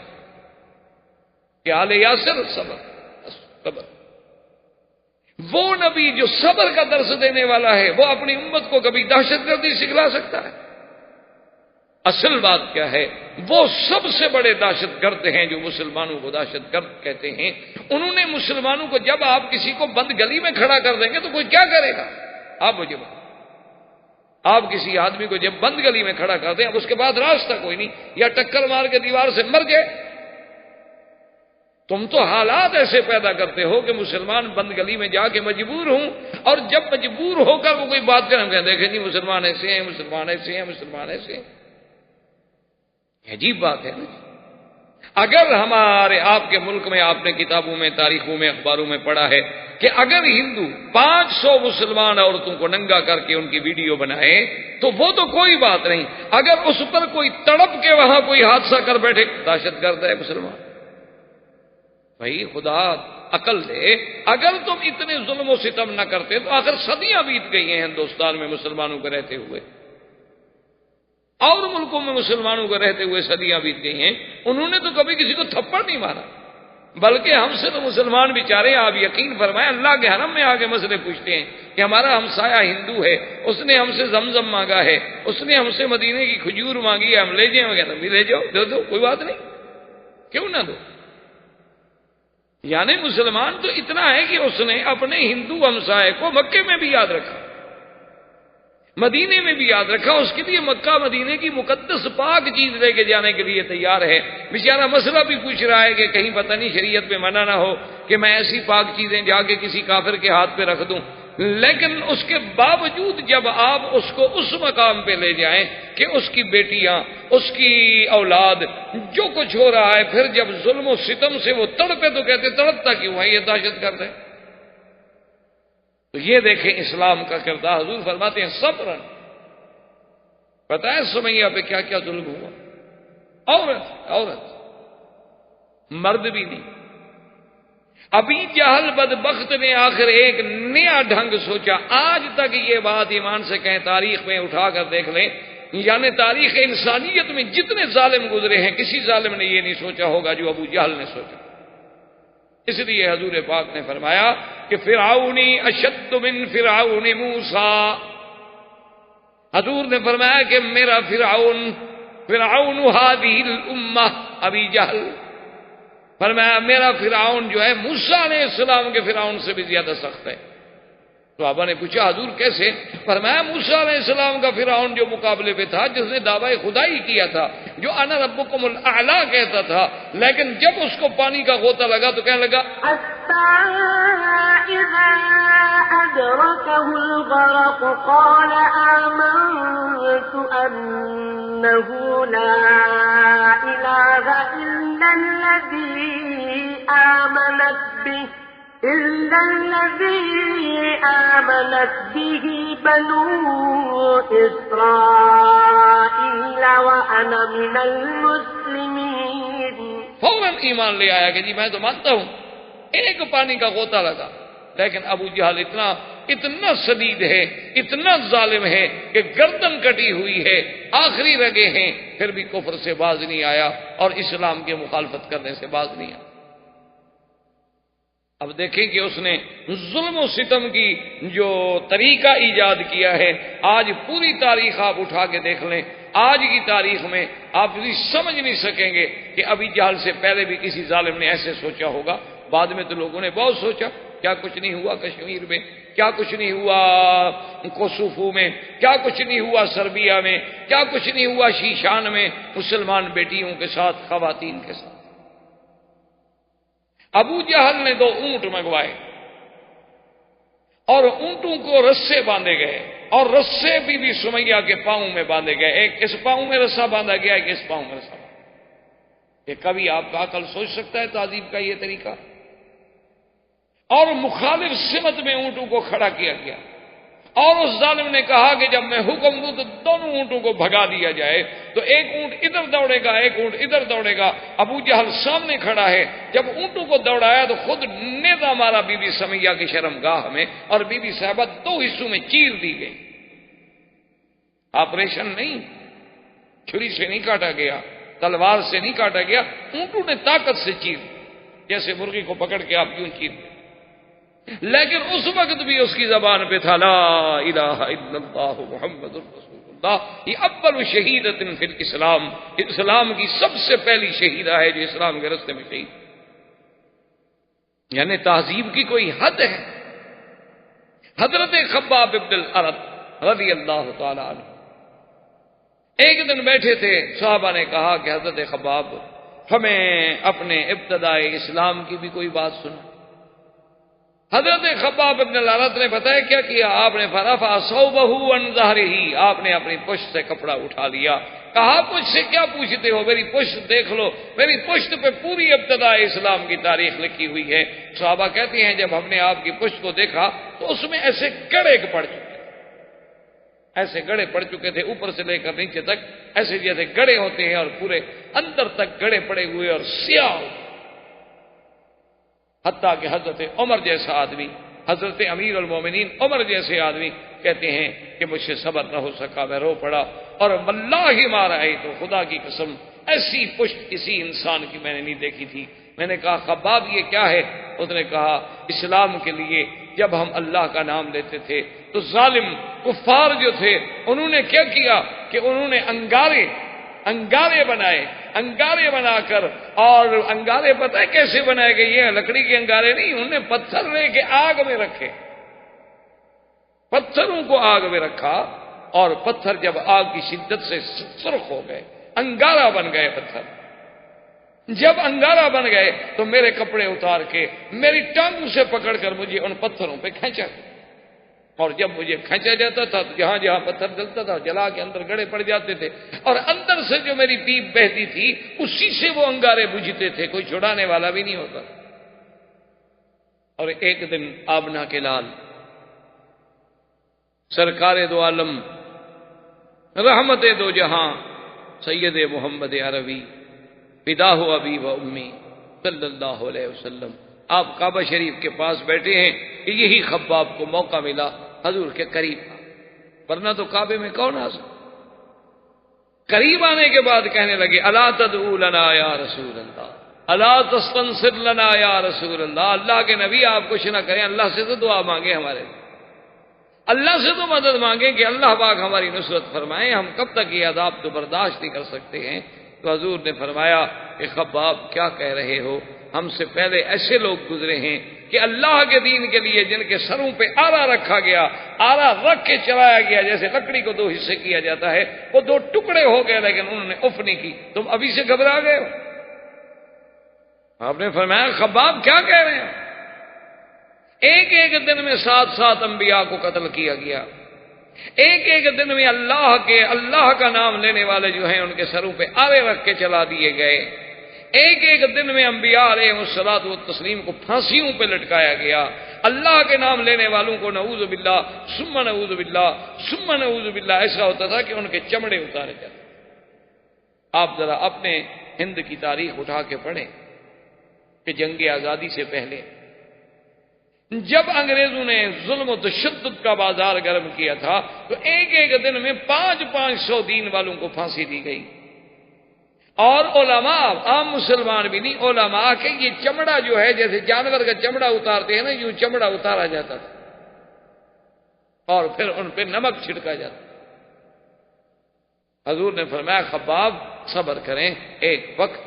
کہ آل یاسر صبر، صبر. وہ نبی جو صبر کا درس دینے والا ہے وہ اپنی امت کو کبھی دہشت گردی سکھلا سکتا ہے؟ اصل بات کیا ہے؟ وہ سب سے بڑے دہشت گرد ہیں جو مسلمانوں کو دہشت گرد کہتے ہیں. انہوں نے مسلمانوں کو، جب آپ کسی کو بند گلی میں کھڑا کر دیں گے تو کوئی کیا کرے گا؟ آپ مجھے بتائیں. آپ کسی آدمی کو جب بند گلی میں کھڑا کر دیں، اب اس کے بعد راستہ کوئی نہیں، یا ٹکر مار کے دیوار سے مر گئے. تم تو حالات ایسے پیدا کرتے ہو کہ مسلمان بند گلی میں جا کے مجبور ہوں، اور جب مجبور ہو کر وہ کوئی بات کریں، ہم کہیں دیکھیں جی مسلمان ایسے ہیں، مسلمان ایسے ہیں، مسلمان ایسے ہیں. عجیب بات ہے نا. اگر ہمارے آپ کے ملک میں، آپ نے کتابوں میں، تاریخوں میں، اخباروں میں پڑھا ہے کہ اگر ہندو 500 مسلمان عورتوں کو ننگا کر کے ان کی ویڈیو بنائے تو وہ تو کوئی بات نہیں، اگر اس پر کوئی تڑپ کے وہاں کوئی حادثہ کر بیٹھے، دہشت گرد ہے مسلمان. بھائی خدا عقل دے. اگر تم اتنے ظلم و ستم نہ کرتے تو آخر صدیاں بیت گئی ہیں ہندوستان میں مسلمانوں کو رہتے ہوئے، اور ملکوں میں مسلمانوں کو رہتے ہوئے صدیاں بیت گئی ہیں. انہوں نے تو کبھی کسی کو تھپڑ نہیں مارا، بلکہ ہم سے تو مسلمان بیچارے، آپ یقین فرمائیں، اللہ کے حرم میں آگے مسئلے پوچھتے ہیں کہ ہمارا ہمسایہ ہندو ہے، اس نے ہم سے زمزم مانگا ہے، اس نے ہم سے مدینے کی کھجور مانگی ہے، ہم لے جائیں وغیرہ. بھی لے جاؤ، دے دو، کوئی بات نہیں، کیوں نہ دو. یعنی مسلمان تو اتنا ہے کہ اس نے اپنے ہندو ہمسائے کو مکے میں بھی یاد رکھا، مدینے میں بھی یاد رکھا، اس کے لیے مکہ مدینے کی مقدس پاک چیز لے کے جانے کے لیے تیار ہے. بیچارہ مسئلہ بھی پوچھ رہا ہے کہ کہیں پتہ نہیں شریعت میں منع نہ ہو کہ میں ایسی پاک چیزیں جا کے کسی کافر کے ہاتھ پہ رکھ دوں. لیکن اس کے باوجود جب آپ اس کو اس مقام پہ لے جائیں کہ اس کی بیٹیاں، اس کی اولاد، جو کچھ ہو رہا ہے، پھر جب ظلم و ستم سے وہ تڑپے تو کہتے تڑپتا کیوں ہے؟ یہ دہشت گرد ہے. تو یہ دیکھیں اسلام کا کردار. حضور فرماتے ہیں صبرن. پتہ ہے سمیہ پہ کیا کیا ظلم ہوا؟ عورت، مرد بھی نہیں. ابھی جہل بدبخت نے آخر ایک نیا ڈھنگ سوچا. آج تک یہ بات ایمان سے کہیں، تاریخ میں اٹھا کر دیکھ لیں، یعنی تاریخ انسانیت میں جتنے ظالم گزرے ہیں کسی ظالم نے یہ نہیں سوچا ہوگا جو ابو جہل نے سوچا. اس لیے حضور پاک نے فرمایا کہ فرعونی اشد من فرعون موسیٰ. حضور نے فرمایا کہ میرا فرعون هذه الامہ ابی جہل، فرمایا میرا فرعون جو ہے موسیٰ علیہ السلام کے فرعون سے بھی زیادہ سخت ہے. صحابہ نے پوچھا حضور کیسے؟ فرمایا موسیٰ علیہ السلام کا فرعون جو مقابلے پہ تھا، جس نے دعوی خدائی کیا تھا، جو انا ربکم الاعلی کہتا تھا، لیکن جب اس کو پانی کا غوطہ لگا تو کہنے لگا
اذا ادركه الغرق قال آمنت انه لا اله الا الذي آمنت به بنو إسرائيل وأنا من المسلمين.
فوراً ایمان لے آیا کہ جی میں تو مانتا ہوں، ایک پانی کا غوطہ لگا. لیکن ابو جہل اتنا شدید ہے، اتنا ظالم ہے کہ گردن کٹی ہوئی ہے، آخری رگے ہیں، پھر بھی کفر سے باز نہیں آیا اور اسلام کے مخالفت کرنے سے باز نہیں آیا. اب دیکھیں کہ اس نے ظلم و ستم کی جو طریقہ ایجاد کیا ہے. آج پوری تاریخ آپ اٹھا کے دیکھ لیں، آج کی تاریخ میں آپ سمجھ نہیں سکیں گے کہ ابھی جہل سے پہلے بھی کسی ظالم نے ایسے سوچا ہوگا. بعد میں تو لوگوں نے بہت سوچا، کیا کچھ نہیں ہوا کشمیر میں، کیا کچھ نہیں ہوا کوسوفو میں، کیا کچھ نہیں ہوا سربیا میں، کیا کچھ نہیں ہوا شیشان میں مسلمان بیٹیوں کے ساتھ، خواتین کے ساتھ. ابو جہل نے 2 اونٹ منگوائے اور اونٹوں کو رسے باندھے گئے، اور رسے بی سمیہ کے پاؤں میں باندھے گئے. ایک اس پاؤں میں رسا باندھا گیا، ایک اس پاؤں میں رسا. کہ کبھی آپ کا عقل سوچ سکتا ہے تعذیب کا یہ طریقہ؟ اور مخالف سمت میں اونٹوں کو کھڑا کیا گیا، اور اس ظالم نے کہا کہ جب میں حکم دوں تو دونوں اونٹوں کو بھگا دیا جائے. تو ایک اونٹ ادھر دوڑے گا، ایک اونٹ ادھر دوڑے گا. ابو جہل سامنے کھڑا ہے. جب اونٹوں کو دوڑایا تو خود نیزہ مارا بی بی سمیہ کی شرمگاہ میں، اور بی بی صاحبہ 2 حصوں میں چیر دی گئی. آپریشن نہیں، چھری سے نہیں کاٹا گیا، تلوار سے نہیں کاٹا گیا، اونٹوں نے طاقت سے چیر، جیسے مرغی کو پکڑ کے آپ یوں چیر دیں۔ لیکن اس وقت بھی اس کی زبان پہ تھا لا الہ الا اللہ محمد رسول اللہ۔ یہ اول شہیدۃ فی الاسلام، اسلام کی سب سے پہلی شہیدہ ہے جو اسلام کے راستے میں شہید، یعنی تہذیب کی کوئی حد ہے۔ حضرت خباب بن الارت رضی اللہ تعالی عنہ ایک دن بیٹھے تھے، صحابہ نے کہا کہ حضرت خباب ہمیں اپنے ابتدائی اسلام کی بھی کوئی بات سنا۔ حضرت خباب بن الارت نے بتایا کیا کیا، آپ نے فرفع ثوبہ عن ظہرہ، آپ نے اپنی پشت سے کپڑا اٹھا لیا، کہا مجھ سے کیا پوچھتے ہو، میری پشت دیکھ لو، میری پشت پہ پوری ابتدائی اسلام کی تاریخ لکھی ہوئی ہے۔ صحابہ کہتے ہیں جب ہم نے آپ کی پشت کو دیکھا تو اس میں ایسے گڑے پڑ چکے، ایسے گڑے پڑ چکے تھے اوپر سے لے کر نیچے تک، ایسے جیسے گڑے ہوتے ہیں اور پورے اندر تک گڑے پڑے ہوئے اور سیاہ، حتیٰ کہ حضرت عمر جیسا آدمی، حضرت امیر المومنین عمر جیسے آدمی کہتے ہیں کہ مجھ سے صبر نہ ہو سکا، میں رو پڑا، اور واللہ ما رأیت، خدا کی قسم ایسی پشت کسی انسان کی میں نے نہیں دیکھی تھی۔ میں نے کہا خباب یہ کیا ہے؟ اس نے کہا اسلام کے لیے جب ہم اللہ کا نام لیتے تھے تو ظالم کفار جو تھے انہوں نے کیا کیا کہ انہوں نے انگارے بنائے، انگارے بنا کر، اور انگارے پتہ ہے کیسے بنائے گئے؟ یہ لکڑی کے انگارے نہیں، انہوں نے پتھر لے کے آگ میں رکھے، پتھروں کو آگ میں رکھا، اور پتھر جب آگ کی شدت سے سرخ ہو گئے، انگارہ بن گئے پتھر۔ جب انگارہ بن گئے تو میرے کپڑے اتار کے میری ٹانگوں سے پکڑ کر مجھے ان پتھروں پہ کھینچا، اور جب مجھے کھینچا جاتا تھا تو جہاں جہاں پتھر جلتا تھا جلا کے اندر گڑے پڑ جاتے تھے، اور اندر سے جو میری پیپ بہتی تھی اسی سے وہ انگارے بجھتے تھے، کوئی چھڑانے والا بھی نہیں ہوتا۔ اور ایک دن آبنا کے لال سرکار دو عالم رحمت دو جہاں سید محمد عربی فداہ ابی و امی صلی اللہ علیہ وسلم، آپ کعبہ شریف کے پاس بیٹھے ہیں کہ یہی خباب کو موقع ملا حضور کے قریب، ورنہ تو کعبے میں کون آ سکتا۔ قریب آنے کے بعد کہنے لگے الا تدعو لنا یا رسول اللہ، الا تستنصر لنا یا رسول اللہ، اللہ کے نبی آپ کچھ نہ کریں، اللہ سے تو دعا مانگے، ہمارے اللہ سے تو مدد مانگیں کہ اللہ پاک ہماری نصرت فرمائیں، ہم کب تک یہ عذاب تو برداشت نہیں کر سکتے ہیں۔ تو حضور نے فرمایا کہ خباب کیا کہہ رہے ہو، ہم سے پہلے ایسے لوگ گزرے ہیں کہ اللہ کے دین کے لیے جن کے سروں پہ آرا رکھا گیا، آرا رکھ کے چلایا گیا، جیسے لکڑی کو دو حصے کیا جاتا ہے، وہ دو ٹکڑے ہو گئے لیکن انہوں نے اف نہیں کی، تم ابھی سے گھبرا گئے ہو۔ آپ نے فرمایا خباب کیا کہہ رہے ہیں؟ ایک ایک دن میں 7 انبیاء کو قتل کیا گیا، ایک ایک دن میں اللہ کا نام لینے والے جو ہیں ان کے سروں پہ آرے رکھ کے چلا دیے گئے، ایک ایک دن میں انبیاء علیہ الصلوۃ والتسلیم کو پھانسیوں پہ لٹکایا گیا، اللہ کے نام لینے والوں کو نعوذ باللہ ثم نعوذ باللہ ثم نعوذ باللہ ایسا ہوتا تھا کہ ان کے چمڑے اتارے جاتے۔ آپ ذرا اپنے ہند کی تاریخ اٹھا کے پڑھیں کہ جنگ آزادی سے پہلے جب انگریزوں نے ظلم و تشدد کا بازار گرم کیا تھا تو ایک ایک دن میں 500 دین والوں کو پھانسی دی گئی، اور علماء عام مسلمان بھی نہیں، علماء کہ یہ چمڑا جو ہے جیسے جانور کا چمڑا اتارتے ہیں نا، یوں چمڑا اتارا جاتا تھا اور پھر ان پہ نمک چھڑکا جاتا۔ حضور نے فرمایا خباب صبر کریں، ایک وقت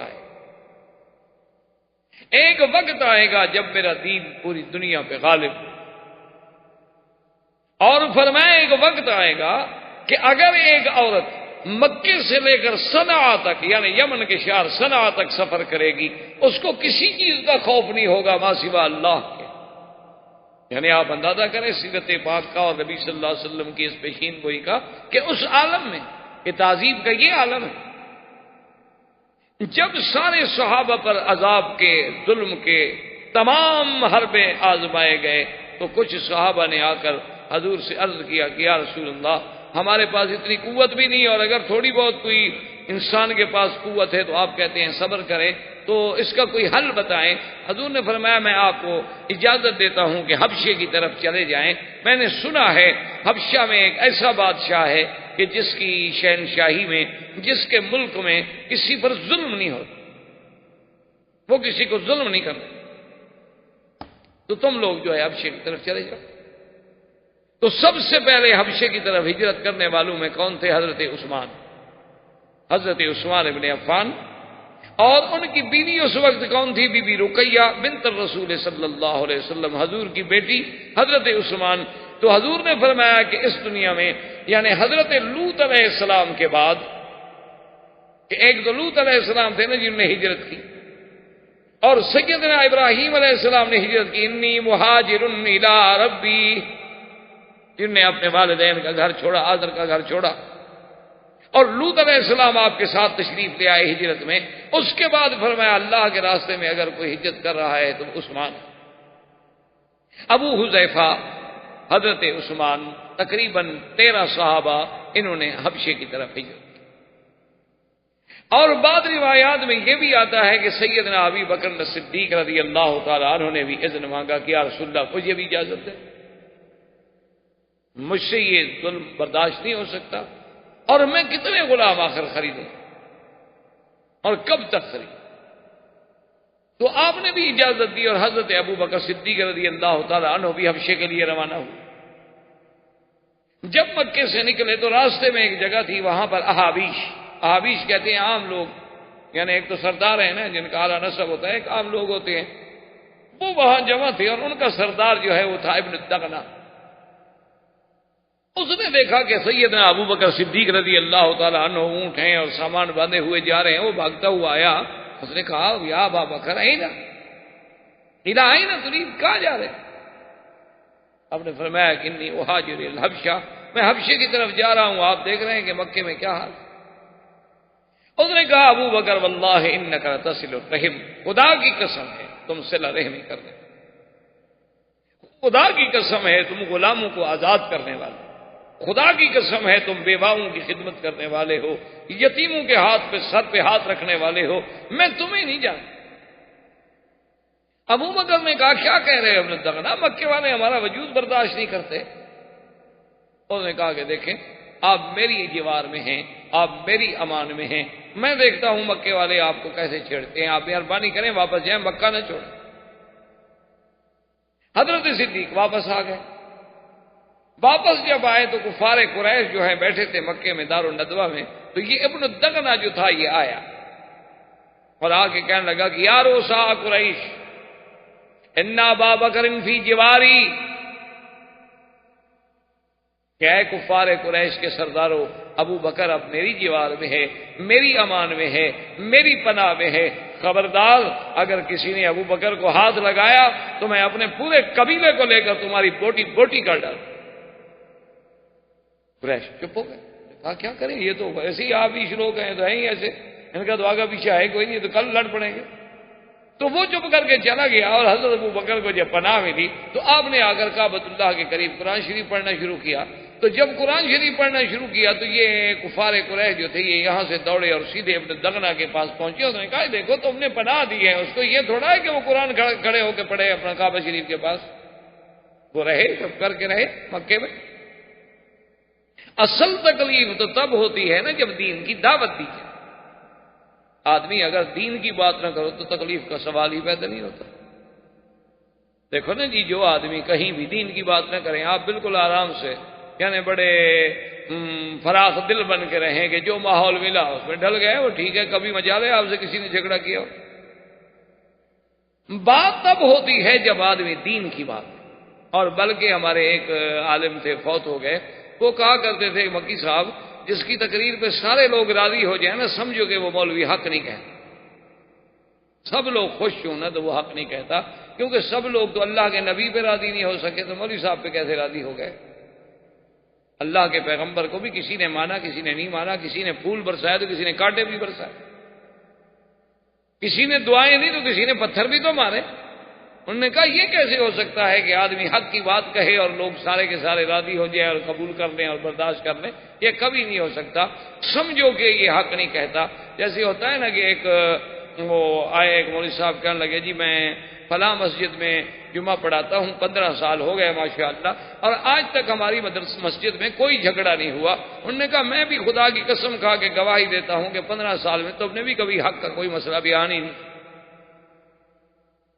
آئے گا جب میرا دین پوری دنیا پہ غالب ہو، اور فرمایا ایک وقت آئے گا کہ اگر ایک عورت مکے سے لے کر صنعا تک یعنی یمن کے شہر صنعا تک سفر کرے گی اس کو کسی چیز کا خوف نہیں ہوگا ما سوا اللہ کے۔ یعنی آپ اندازہ کریں سیرت پاک کا اور نبی صلی اللہ علیہ وسلم کی اس پیشین گوئی کا کہ اس عالم میں کہ تعظیم کا یہ عالم ہے، جب سارے صحابہ پر عذاب کے ظلم کے تمام حربیں آزمائے گئے تو کچھ صحابہ نے آ کر حضور سے عرض کیا کہ یا رسول اللہ ہمارے پاس اتنی قوت بھی نہیں، اور اگر تھوڑی بہت کوئی انسان کے پاس قوت ہے تو آپ کہتے ہیں صبر کریں، تو اس کا کوئی حل بتائیں۔ حضور نے فرمایا میں آپ کو اجازت دیتا ہوں کہ حبشے کی طرف چلے جائیں، میں نے سنا ہے حبشہ میں ایک ایسا بادشاہ ہے کہ جس کی شہنشاہی میں، جس کے ملک میں کسی پر ظلم نہیں ہوتا، وہ کسی کو ظلم نہیں کرتا، تو تم لوگ جو ہے حبشے کی طرف چلے جاؤ۔ تو سب سے پہلے حبشے کی طرف ہجرت کرنے والوں میں کون تھے؟ حضرت عثمان، حضرت عثمان ابن عفان۔ اور ان کی بیوی اس وقت کون تھی؟ بی بی رقیہ بنت الرسول صلی اللہ علیہ وسلم، حضور کی بیٹی حضرت عثمان۔ تو حضور نے فرمایا کہ اس دنیا میں، یعنی حضرت لوط علیہ السلام کے بعد، کہ ایک تو لوط علیہ السلام تھے نا جنہوں نے ہجرت کی، اور سیدنا ابراہیم علیہ السلام نے ہجرت کی، انی مہاجر الی ربی، جن نے اپنے والدین کا گھر چھوڑا، آذر کا گھر چھوڑا، اور لوط علیہ السلام آپ کے ساتھ تشریف لے آئے ہجرت میں۔ اس کے بعد فرمایا اللہ کے راستے میں اگر کوئی ہجرت کر رہا ہے تو عثمان۔ ابو حذیفہ، حضرت عثمان، تقریباً 13 صحابہ انہوں نے حبشے کی طرف ہجرت کی۔ اور بعض روایات میں یہ بھی آتا ہے کہ سیدنا ابی بکر صدیق رضی اللہ تعالیٰ عنہ نے بھی اذن مانگا کہ یا رسول اللہ مجھے بھی اجازت دے، مجھ سے یہ ظلم برداشت نہیں ہو سکتا، اور میں کتنے غلام آخر خریدوں اور کب تک خرید؟ تو آپ نے بھی اجازت دی، اور حضرت ابو بکر صدیق رضی اللہ تعالیٰ عنہ بھی حبشے کے لیے روانہ ہوئے۔ جب مکے سے نکلے تو راستے میں ایک جگہ تھی، وہاں پر احابیش، احابیش کہتے ہیں عام لوگ، یعنی ایک تو سردار ہیں نا جن کا اعلیٰ نسب ہوتا ہے، ایک عام لوگ ہوتے ہیں، وہ وہاں جمع تھے، اور ان کا سردار جو ہے وہ تھا ابن الدغنہ۔ اس نے دیکھا کہ سیدنا ابو بکر صدیق رضی اللہ تعالیٰ عنہ اونٹ ہیں اور سامان باندھے ہوئے جا رہے ہیں، وہ بھاگتا ہوا آیا، اس نے کہا یا ابا بکر اینا تريد، کہاں جا رہے؟ آپ نے فرمایا کہ انی اہاجر الحبشہ، میں حبشے کی طرف جا رہا ہوں، آپ دیکھ رہے ہیں کہ مکے میں کیا حال۔ اس نے کہا ابو بکر واللہ انک لتصل الرحم، خدا کی قسم ہے تم صلہ رحمی کرنے، خدا کی قسم ہے تم غلاموں کو آزاد کرنے والے، خدا کی قسم ہے تم بیواؤں کی خدمت کرنے والے ہو، یتیموں کے ہاتھ پہ سر پہ ہاتھ رکھنے والے ہو، میں تمہیں نہیں جانتا۔ ابو بکر نے کہا کیا کہہ رہے ابن الدغنہ، مکے والے ہمارا وجود برداشت نہیں کرتے۔ انہوں نے کہا کہ دیکھیں آپ میری جوار میں ہیں، آپ میری امان میں ہیں، میں دیکھتا ہوں مکے والے آپ کو کیسے چھیڑتے ہیں، آپ مہربانی کریں واپس جائیں، مکہ نہ چھوڑیں۔ حضرت صدیق واپس آ گئے۔ واپس جب آئے تو کفار قریش جو ہے بیٹھے تھے مکے میں دار الندوہ میں، تو یہ ابن الدغنہ جو تھا یہ آیا اور آ کے کہنے لگا کہ یا روسا قریش ان ابا بکر فی جواری، کہ اے کفار قریش کے سرداروں، ابو بکر اب میری جوار میں ہے، میری امان میں ہے، میری پناہ میں ہے، خبردار اگر کسی نے ابو بکر کو ہاتھ لگایا تو میں اپنے پورے قبیلے کو لے کر تمہاری بوٹی بوٹی کر ڈالوں۔ قریش چپ ہو گئے، کہا کیا کریں، یہ تو ایسے ہی آپ ہی لوگ ہیں تو ہیں ہی ایسے، ان کا تو آگا پیچھے ہے کوئی نہیں، تو کل لڑ پڑیں گے۔ تو وہ چپ کر کے چلا گیا، اور حضرت ابو بکر کو جب پناہ ملی تو آپ نے آ کر کعبۃ اللہ کے قریب قرآن شریف پڑھنا شروع کیا۔ تو جب قرآن شریف پڑھنا شروع کیا تو یہ کفار قریش جو تھے یہ یہاں سے دوڑے اور سیدھے ابن الدغنہ کے پاس پہنچے۔ اس نے کہا دیکھو تم نے پناہ دی ہے، اس کو یہ تھوڑا ہے کہ وہ قرآن کھڑے ہو کے پڑھے اپنا کعبہ شریف کے پاس، وہ رہے سب کر کے رہے مکے میں۔ اصل تکلیف تو تب ہوتی ہے نا جب دین کی دعوت دی جائے، آدمی اگر دین کی بات نہ کرو تو تکلیف کا سوال ہی پیدا نہیں ہوتا۔ دیکھو نا جی، جو آدمی کہیں بھی دین کی بات نہ کریں، آپ بالکل آرام سے یعنی بڑے فراخ دل بن کے رہیں کہ جو ماحول ملا اس میں ڈل گئے، وہ ٹھیک ہے، کبھی مجال ہے آپ سے کسی نے جھگڑا کیا ہو۔ بات تب ہوتی ہے جب آدمی دین کی بات، اور بلکہ ہمارے ایک عالم تھے فوت ہو گئے، وہ کہا کرتے تھے مکی صاحب جس کی تقریر پہ سارے لوگ راضی ہو جائیں نا، سمجھو کہ وہ مولوی حق نہیں کہتا، سب لوگ خوش ہوں نا تو وہ حق نہیں کہتا، کیونکہ سب لوگ تو اللہ کے نبی پہ راضی نہیں ہو سکے تو مولوی صاحب پہ کیسے راضی ہو گئے؟ اللہ کے پیغمبر کو بھی کسی نے مانا، کسی نے نہیں مانا، کسی نے پھول برسائے تو کسی نے کانٹے بھی برسائے، کسی نے دعائیں دی تو کسی نے پتھر بھی تو مارے۔ انہوں نے کہا یہ کیسے ہو سکتا ہے کہ آدمی حق کی بات کہے اور لوگ سارے کے سارے راضی ہو جائیں اور قبول کر لیں اور برداشت کر لیں، یہ کبھی نہیں ہو سکتا، سمجھو کہ یہ حق نہیں کہتا۔ جیسے ہوتا ہے نا کہ ایک وہ آئے ایک مولوی صاحب کہنے لگے جی میں فلاں مسجد میں جمعہ پڑھاتا ہوں، 15 سال ہو گئے ماشاءاللہ، اور آج تک ہماری مسجد میں کوئی جھگڑا نہیں ہوا۔ انہوں نے کہا میں بھی خدا کی قسم کھا کے گواہی دیتا ہوں کہ 15 سال میں تم نے بھی کبھی حق کا کوئی مسئلہ بیان ہی نہیں،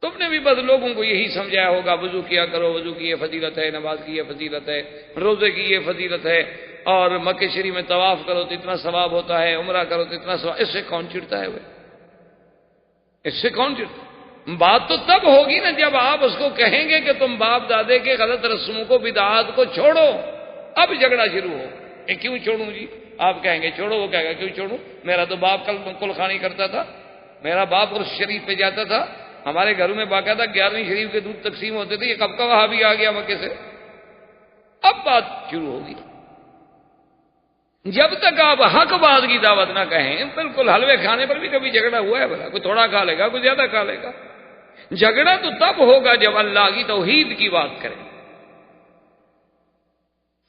تم نے بھی بس لوگوں کو یہی سمجھایا ہوگا وضو کیا کرو، وضو کی یہ فضیلت ہے، نماز کی یہ فضیلت ہے، روزے کی یہ فضیلت ہے، اور مکہ شریف میں طواف کرو تو اتنا ثواب ہوتا ہے، عمرہ کرو تو اتنا ثواب۔ اس سے کون چڑھتا ہے وہ؟ اس سے کون چڑھتا؟ بات تو تب ہوگی نا جب آپ اس کو کہیں گے کہ تم باپ دادے کے غلط رسموں کو، بدعات کو چھوڑو، اب جھگڑا شروع ہو۔ کیوں چھوڑوں جی؟ آپ کہیں گے چھوڑو، وہ کہے گا کیوں چھوڑوں؟ میرا تو باپ کل خانی کرتا تھا، میرا باپ عرس شریف پہ جاتا تھا، ہمارے گھروں میں باقاعدہ 11ویں شریف کے دودھ تقسیم ہوتے تھے، یہ کب کا وہاں بھی آ گیا مکے سے؟ اب بات شروع ہوگی۔ جب تک آپ حق بات کی دعوت نہ کہیں، بالکل حلوے کھانے پر بھی کبھی جھگڑا ہوا ہے بھلا؟ کوئی تھوڑا کھا لے گا، کوئی زیادہ کھا لے گا۔ جھگڑا تو تب ہوگا جب اللہ کی توحید کی بات کریں۔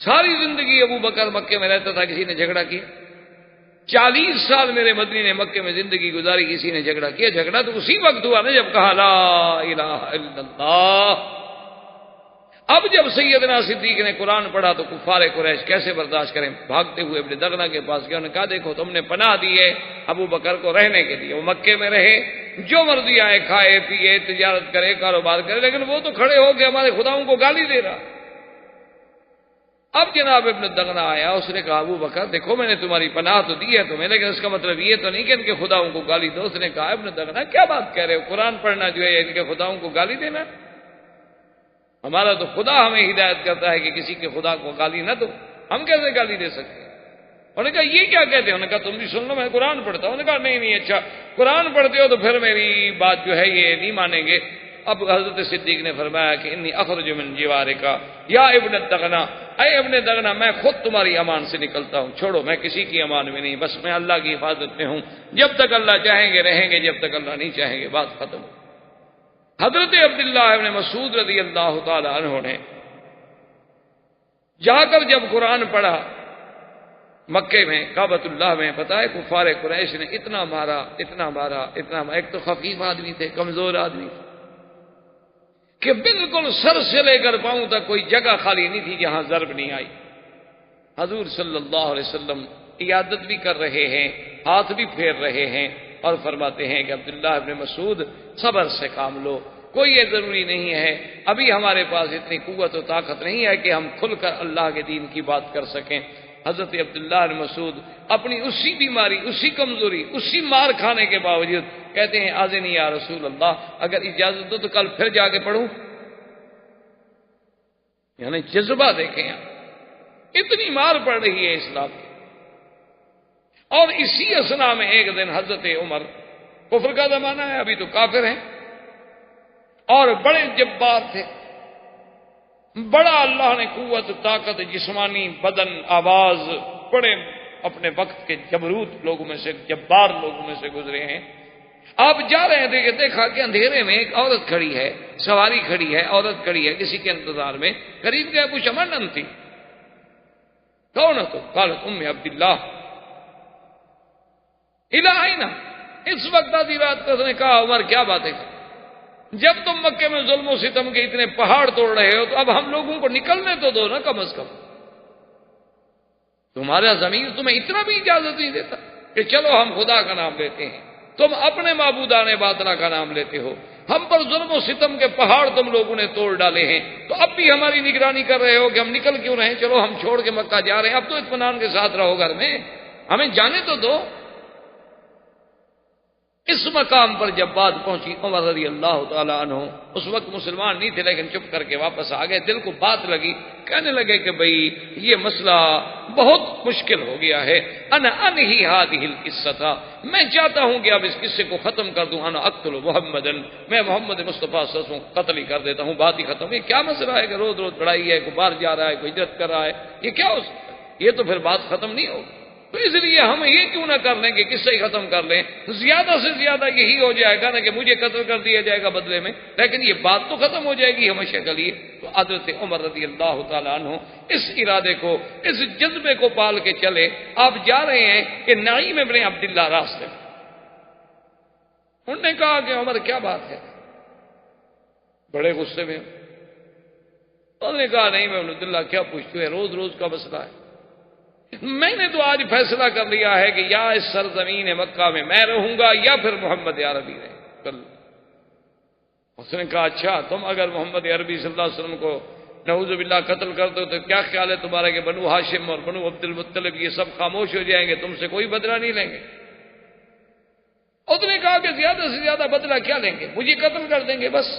ساری زندگی ابو بکر مکے میں رہتا تھا، کسی نے جھگڑا کیا؟ 40 سال میرے مدنی نے مکے میں زندگی گزاری، کسی نے جھگڑا کیا؟ جھگڑا تو اسی وقت ہوا نا جب کہا لا الہ الا اللہ۔ اب جب سیدنا صدیق نے قرآن پڑھا تو کفار قریش کیسے برداشت کریں؟ بھاگتے ہوئے ابن دغنہ کے پاس گیا، انہوں نے کہا دیکھو تم نے پناہ دی ہے ابو بکر کو رہنے کے لیے، وہ مکے میں رہے، جو مرضی آئے، کھائے پیے، تجارت کرے، کاروبار کرے، لیکن وہ تو کھڑے ہو کے ہمارے خداؤں کو گالی دے رہا۔ اب جناب ابن دغنہ آیا، اس نے کہا ابو بکر دیکھو میں نے تمہاری پناہ تو دی ہے تمہیں، لیکن اس کا مطلب یہ تو نہیں کہ ان کے خداؤں کو گالی دو۔ اس نے کہا ابن دغنہ کیا بات کہہ رہے ہو؟ قرآن پڑھنا جو ہے ان کے خداؤں کو گالی دینا؟ ہمارا تو خدا ہمیں ہدایت کرتا ہے کہ کسی کے خدا کو گالی نہ دو، ہم کیسے گالی دے سکتے ہیں؟ انہوں نے کہا یہ کیا کہتے ہیں؟ انہوں نے کہا تم بھی سن لو، میں قرآن پڑھتا ہوں۔ انہوں نے کہا نہیں اچھا قرآن پڑھتے ہو تو پھر میری بات جو ہے یہ نہیں مانیں گے۔ اب حضرت صدیق نے فرمایا کہ انی اخرج من جوارک یا ابن دغنہ، اے ابن دغنہ میں خود تمہاری امان سے نکلتا ہوں، چھوڑو میں کسی کی امان میں نہیں، بس میں اللہ کی حفاظت میں ہوں، جب تک اللہ چاہیں گے رہیں گے، جب تک اللہ نہیں چاہیں گے بات ختم۔ حضرت عبداللہ ابن مسعود رضی اللہ تعالی عنہ نے جا کر جب قرآن پڑھا مکے میں کعبۃ اللہ میں، بتائے کفار قریش نے اتنا مارا اتنا مارا اتنا مارا، ایک تو خفیف آدمی تھے، کمزور آدمی تھے کہ بالکل سر سے لے کر پاؤں تک کوئی جگہ خالی نہیں تھی جہاں ضرب نہیں آئی۔ حضور صلی اللہ علیہ وسلم عیادت بھی کر رہے ہیں، ہاتھ بھی پھیر رہے ہیں، اور فرماتے ہیں کہ عبداللہ ابن مسعود صبر سے کام لو، کوئی یہ ضروری نہیں ہے، ابھی ہمارے پاس اتنی قوت و طاقت نہیں ہے کہ ہم کھل کر اللہ کے دین کی بات کر سکیں۔ حضرت عبداللہ ابن مسعود اپنی اسی بیماری، اسی کمزوری، اسی مار کھانے کے باوجود کہتے ہیں آذنی یا رسول اللہ، اگر اجازت دو تو کل پھر جا کے پڑھوں۔ یعنی جذبہ دیکھیں آپ، اتنی مار پڑ رہی ہے اسلام کی۔ اور اسی اثنا میں ایک دن حضرت عمر، کفر کا زمانہ ہے، ابھی تو کافر ہیں اور بڑے جبار تھے، بڑا اللہ نے قوت طاقت جسمانی بدن آواز، بڑے اپنے وقت کے جبروت لوگوں میں سے، جبار لوگوں میں سے گزرے ہیں۔ آپ جا رہے تھے کہ دیکھا کہ اندھیرے میں ایک عورت کھڑی ہے، سواری کھڑی ہے، عورت کھڑی ہے کسی کے انتظار میں، قریب گئے پوچھا من تھی، کون ہے تو؟ قالت ام عبداللہ الہینا۔ اس وقت آدھی رات کو اس نے کہا عمر کیا بات ہے، جب تم مکے میں ظلم و ستم کے اتنے پہاڑ توڑ رہے ہو تو اب ہم لوگوں کو نکلنے تو دو نا، کم از کم تمہارا ضمیر تمہیں اتنا بھی اجازت نہیں دیتا کہ چلو ہم خدا کا نام لیتے ہیں، تم اپنے معبودان باطلا کا نام لیتے ہو، ہم پر ظلم و ستم کے پہاڑ تم لوگوں نے توڑ ڈالے ہیں، تو اب بھی ہماری نگرانی کر رہے ہو کہ ہم نکل کیوں رہے ہیں، چلو ہم چھوڑ کے مکہ جا رہے ہیں، اب تو اطمینان کے ساتھ رہو گھر میں، ہمیں جانے تو دو۔ اس مقام پر جب بات پہنچی عمر رضی اللہ تعالی عنہ اس وقت مسلمان نہیں تھے، لیکن چپ کر کے واپس آ گئے، دل کو بات لگی، کہنے لگے کہ بھئی یہ مسئلہ بہت مشکل ہو گیا ہے، انا انہی ہذہ القصہ، میں چاہتا ہوں کہ اب اس قصے کو ختم کر دوں، انا اقتل محمدا، میں محمد مصطفیٰ صلی اللہ علیہ وسلم کو قتل ہی کر دیتا ہوں، بات ہی ختم۔ یہ کیا مسئلہ ہے کہ روز روز لڑائی ہے، کوئی باہر جا رہا ہے، کوئی ہجرت کر رہا ہے، یہ کیا ہو سکتا ہے؟ یہ تو پھر بات ختم نہیں ہوگی۔ تو اس لیے ہم یہ کیوں نہ کر لیں کہ قصہ ہی ختم کر لیں، زیادہ سے زیادہ یہی ہو جائے گا نا کہ مجھے قتل کر دیا جائے گا بدلے میں، لیکن یہ بات تو ختم ہو جائے گی ہمیشہ کے لیے۔ تو حضرت عمر رضی اللہ تعالیٰ عنہ اس ارادے کو، اس جذبے کو پال کے چلے۔ آپ جا رہے ہیں کہ نعیم ابن عبداللہ راستے میں، انہوں نے کہا کہ عمر کیا بات ہے؟ بڑے غصے میں. انہوں نے کہا نہیں میں عبداللہ کیا پوچھتے ہیں، روز روز کا مسئلہ ہے. میں نے تو آج فیصلہ کر لیا ہے کہ یا اس سرزمین مکہ میں میں رہوں گا یا پھر محمد عربی رہے. اس نے کہا اچھا تم اگر محمد عربی صلی اللہ علیہ وسلم کو نعوذ باللہ قتل کر دو تو کیا خیال ہے تمہارا کہ بنو ہاشم اور بنو عبد المطلب یہ سب خاموش ہو جائیں گے، تم سے کوئی بدلہ نہیں لیں گے؟ اس نے کہا کہ زیادہ سے زیادہ بدلہ کیا لیں گے، مجھے قتل کر دیں گے بس.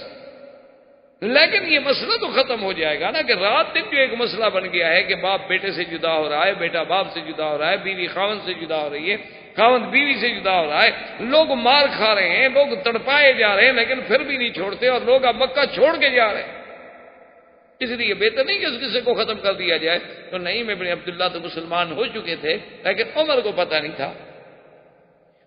لیکن یہ مسئلہ تو ختم ہو جائے گا نا کہ رات دن جو ایک مسئلہ بن گیا ہے کہ باپ بیٹے سے جدا ہو رہا ہے، بیٹا باپ سے جدا ہو رہا ہے، بیوی خاوند سے جدا ہو رہی ہے، خاوند بیوی سے جدا ہو رہا ہے، لوگ مار کھا رہے ہیں، لوگ تڑپائے جا رہے ہیں لیکن پھر بھی نہیں چھوڑتے، اور لوگ اب مکہ چھوڑ کے جا رہے ہیں. اس لیے بہتر نہیں کہ اس قصے کو ختم کر دیا جائے. تو نہیں میں ابن عبداللہ تو مسلمان ہو چکے تھے لیکن عمر کو پتہ نہیں تھا.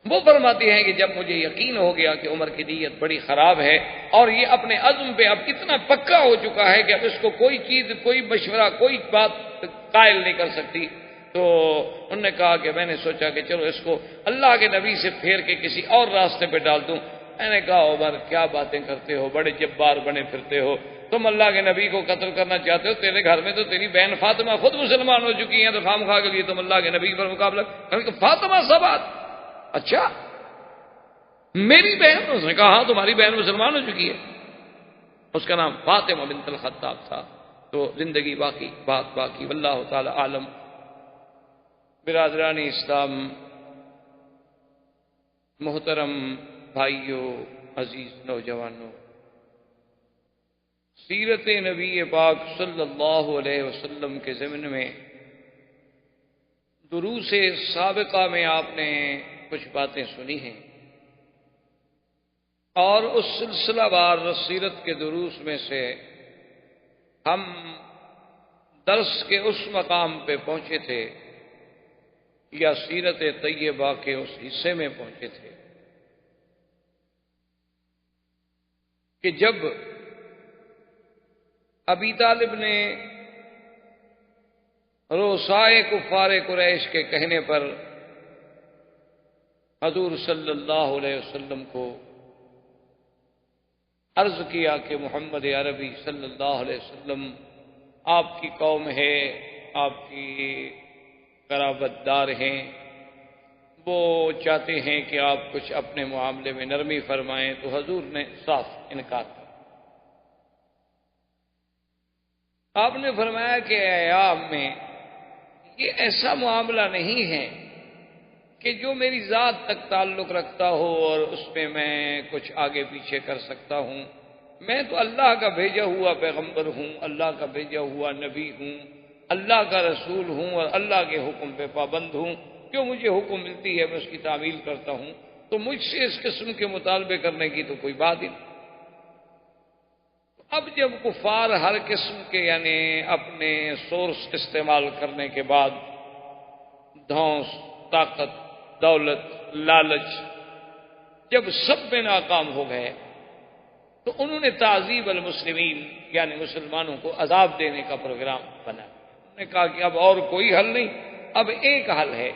وہ فرماتے ہیں کہ جب مجھے یقین ہو گیا کہ عمر کی نیت بڑی خراب ہے اور یہ اپنے عزم پہ اب اتنا پکا ہو چکا ہے کہ اب اس کو کوئی چیز، کوئی مشورہ، کوئی بات قائل نہیں کر سکتی، تو انہوں نے کہا کہ میں نے سوچا کہ چلو اس کو اللہ کے نبی سے پھیر کے کسی اور راستے پہ ڈال دوں. میں نے کہا عمر کیا باتیں کرتے ہو، بڑے جبار بنے پھرتے ہو، تم اللہ کے نبی کو قتل کرنا چاہتے ہو، تیرے گھر میں تو تیری بہن فاطمہ خود مسلمان ہو چکی ہیں، تو خام خواہ کے لیے تم اللہ کے نبی پر مقابلہ. فاطمہ سبات، اچھا میری بہن؟ اس نے کہا ہاں تمہاری بہن مسلمان ہو چکی ہے. اس کا نام فاطمہ بنت الخطاب تھا. تو زندگی باقی، بات باقی، واللہ تعالی عالم. برادران اسلام، محترم بھائیوں، عزیز نوجوانوں، سیرت نبی پاک صلی اللہ علیہ وسلم کے ضمن میں دروس سابقہ میں آپ نے کچھ باتیں سنی ہیں، اور اس سلسلہ وار سیرت کے دروس میں سے ہم درس کے اس مقام پہ پہنچے تھے یا سیرت طیبہ کے اس حصے میں پہنچے تھے کہ جب ابی طالب نے روسائے کفار قریش کے کہنے پر حضور صلی اللہ علیہ وسلم کو عرض کیا کہ محمد عربی صلی اللہ علیہ وسلم آپ کی قوم ہے، آپ کی قرابت دار ہیں، وہ چاہتے ہیں کہ آپ کچھ اپنے معاملے میں نرمی فرمائیں، تو حضور نے صاف انکار کیا. آپ نے فرمایا کہ اے عام میں یہ ایسا معاملہ نہیں ہے کہ جو میری ذات تک تعلق رکھتا ہو اور اس میں میں کچھ آگے پیچھے کر سکتا ہوں. میں تو اللہ کا بھیجا ہوا پیغمبر ہوں، اللہ کا بھیجا ہوا نبی ہوں، اللہ کا رسول ہوں، اور اللہ کے حکم پہ پابند ہوں. جو مجھے حکم ملتی ہے میں اس کی تعمیل کرتا ہوں، تو مجھ سے اس قسم کے مطالبے کرنے کی تو کوئی بات ہی نہیں. اب جب کفار ہر قسم کے یعنی اپنے سورس استعمال کرنے کے بعد دھونس، طاقت، دولت، لالچ، جب سب میں ناکام ہو گئے تو انہوں نے تعذیب المسلمین یعنی مسلمانوں کو عذاب دینے کا پروگرام بنایا. انہوں نے کہا کہ اب اور کوئی حل نہیں، اب ایک حل ہے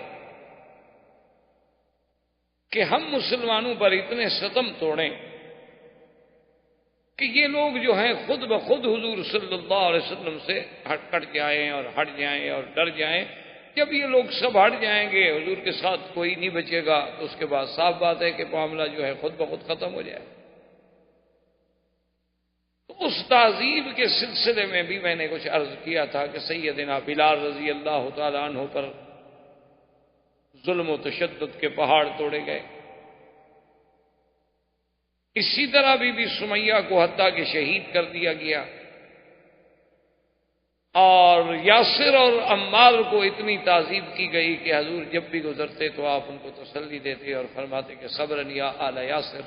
کہ ہم مسلمانوں پر اتنے ستم توڑیں کہ یہ لوگ جو ہیں خود بخود حضور صلی اللہ علیہ وسلم سے ہٹ جائیں اور ہٹ جائیں اور ڈر جائیں. جب یہ لوگ سب ہٹ جائیں گے، حضور کے ساتھ کوئی نہیں بچے گا، تو اس کے بعد صاف بات ہے کہ معاملہ جو ہے خود بخود ختم ہو جائے. تو اس تعذیب کے سلسلے میں بھی میں نے کچھ عرض کیا تھا کہ سیدنا بلال رضی اللہ تعالی عنہ پر ظلم و تشدد کے پہاڑ توڑے گئے. اسی طرح بی سمیہ کو حتیٰ کہ شہید کر دیا گیا، اور یاسر اور عمار کو اتنی تعذیب کی گئی کہ حضور جب بھی گزرتے تو آپ ان کو تسلی دیتے اور فرماتے کہ صبرن یا آل یاسر.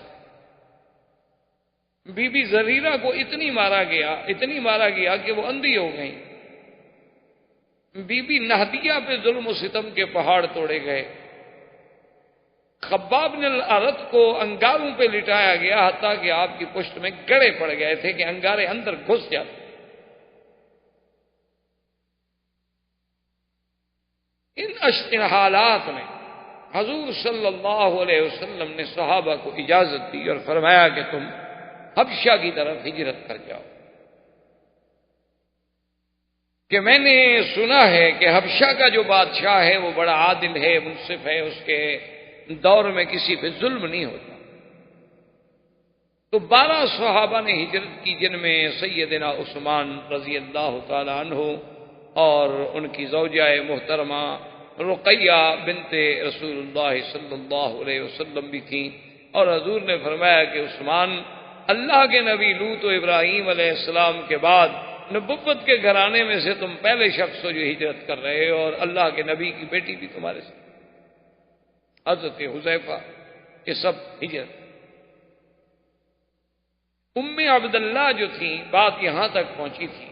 بی زریرہ کو اتنی مارا گیا کہ وہ اندھی ہو گئیں. بی نہدیہ پہ ظلم و ستم کے پہاڑ توڑے گئے. خباب بن الارت کو انگاروں پہ لٹایا گیا، حتیٰ کہ آپ کی پشت میں گڑے پڑ گئے تھے کہ انگارے اندر گھس جاتے. ان حالات میں حضور صلی اللہ علیہ وسلم نے صحابہ کو اجازت دی اور فرمایا کہ تم حبشہ کی طرف ہجرت کر جاؤ، کہ میں نے سنا ہے کہ حبشہ کا جو بادشاہ ہے وہ بڑا عادل ہے، منصف ہے، اس کے دور میں کسی پہ ظلم نہیں ہوتا۔ تو 12 صحابہ نے ہجرت کی، جن میں سیدنا عثمان رضی اللہ تعالی عنہ اور ان کی زوجہ محترمہ رقیہ بنت رسول اللہ صلی اللہ علیہ وسلم بھی تھیں، اور حضور نے فرمایا کہ عثمان، اللہ کے نبی لوط و ابراہیم علیہ السلام کے بعد نبوت کے گھرانے میں سے تم پہلے شخص ہو جو ہجرت کر رہے ہو، اور اللہ کے نبی کی بیٹی بھی تمہارے ساتھ، حضرت حذیفہ، یہ سب ہجرت۔ ام عبداللہ جو تھیں، بات یہاں تک پہنچی تھی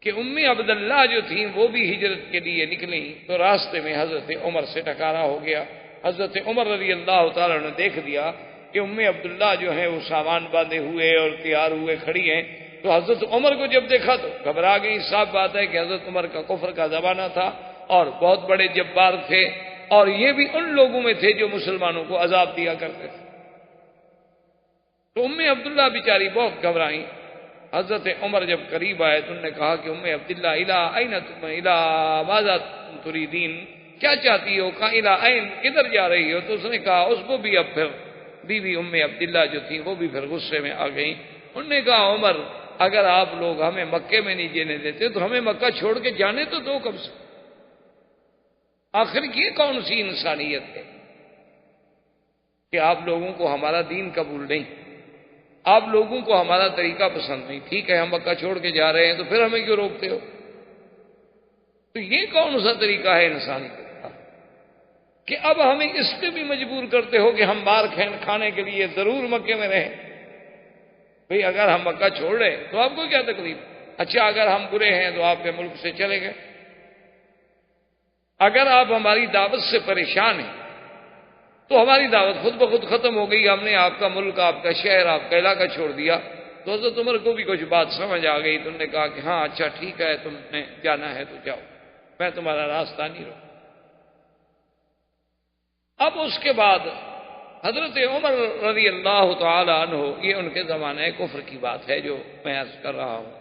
کہ ام عبداللہ جو تھیں وہ بھی ہجرت کے لیے نکلیں، تو راستے میں حضرت عمر سے ٹکرانا ہو گیا۔ حضرت عمر رضی اللہ تعالیٰ نے دیکھ دیا کہ ام عبداللہ جو ہیں وہ سامان باندھے ہوئے اور تیار ہوئے کھڑی ہیں، تو حضرت عمر کو جب دیکھا تو گھبرا گئی۔ صاف بات ہے کہ حضرت عمر کا کفر کا زمانہ تھا اور بہت بڑے جبار تھے، اور یہ بھی ان لوگوں میں تھے جو مسلمانوں کو عذاب دیا کرتے تھے۔ تو ام عبداللہ بیچاری بہت گھبرائیں۔ حضرت عمر جب قریب آئے تو انہوں نے کہا کہ ام عبداللہ الا این تم الا ماذا تریدین، کیا چاہتی ہو، کہاں الا این، کدھر جا رہی ہو؟ تو اس نے کہا، اس کو بھی اب پھر بیوی ام عبداللہ جو تھی وہ بھی پھر غصے میں آ گئیں۔ انہوں نے کہا، عمر اگر آپ لوگ ہمیں مکے میں نہیں جینے دیتے تو ہمیں مکہ چھوڑ کے جانے تو دو کم سے، آخر یہ کون سی انسانیت ہے کہ آپ لوگوں کو ہمارا دین قبول نہیں، آپ لوگوں کو ہمارا طریقہ پسند نہیں، ٹھیک ہے ہم مکہ چھوڑ کے جا رہے ہیں تو پھر ہمیں کیوں روکتے ہو؟ تو یہ کون سا طریقہ ہے انسانیت کا کہ اب ہمیں اس پہ بھی مجبور کرتے ہو کہ ہم مار کھانے کے لیے ضرور مکے میں رہیں؟ بھئی اگر ہم مکہ چھوڑ رہے تو آپ کو کیا تکلیف؟ اچھا اگر ہم برے ہیں تو آپ کے ملک سے چلے گئے، اگر آپ ہماری دعوت سے پریشان ہیں تو ہماری دعوت خود بخود ختم ہو گئی، ہم نے آپ کا ملک، آپ کا شہر، آپ کا علاقہ چھوڑ دیا۔ تو حضرت عمر کو بھی کچھ بات سمجھ آ گئی، تو انہوں نے کہا کہ ہاں اچھا ٹھیک ہے، تم نے جانا ہے تو جاؤ، میں تمہارا راستہ نہیں روکوں۔ اب اس کے بعد حضرت عمر رضی اللہ تعالی عنہ، یہ ان کے زمانہ کفر کی بات ہے جو میں عرض کر رہا ہوں،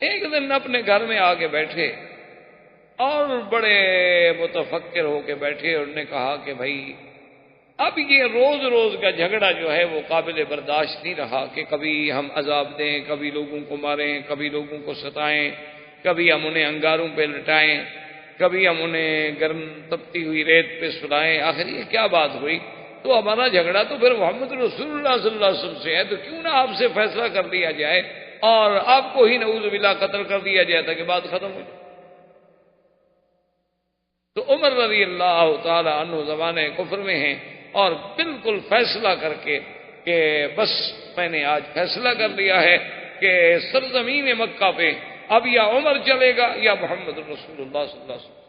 ایک دن اپنے گھر میں آ کے بیٹھے اور بڑے متفکر ہو کے بیٹھے، اور انہوں نے کہا کہ بھائی اب یہ روز روز کا جھگڑا جو ہے وہ قابل برداشت نہیں رہا کہ کبھی ہم عذاب دیں، کبھی لوگوں کو ماریں، کبھی لوگوں کو ستائیں، کبھی ہم انہیں انگاروں پہ لٹائیں، کبھی ہم انہیں گرم تپتی ہوئی ریت پہ سلائیں، آخر یہ کیا بات ہوئی؟ تو ہمارا جھگڑا تو پھر محمد رسول اللہ صلی اللہ علیہ وسلم سے ہے، تو کیوں نہ آپ سے فیصلہ کر لیا جائے اور آپ کو ہی نعوذ باللہ قتل کر دیا جائے تاکہ بات ختم ہو جائے۔ تو عمر رضی اللہ تعالی عنہ زمانے کفر میں ہیں، اور بالکل فیصلہ کر کے کہ بس میں نے آج فیصلہ کر لیا ہے کہ سرزمین مکہ پہ اب یا عمر چلے گا یا محمد رسول اللہ صلی اللہ علیہ وسلم۔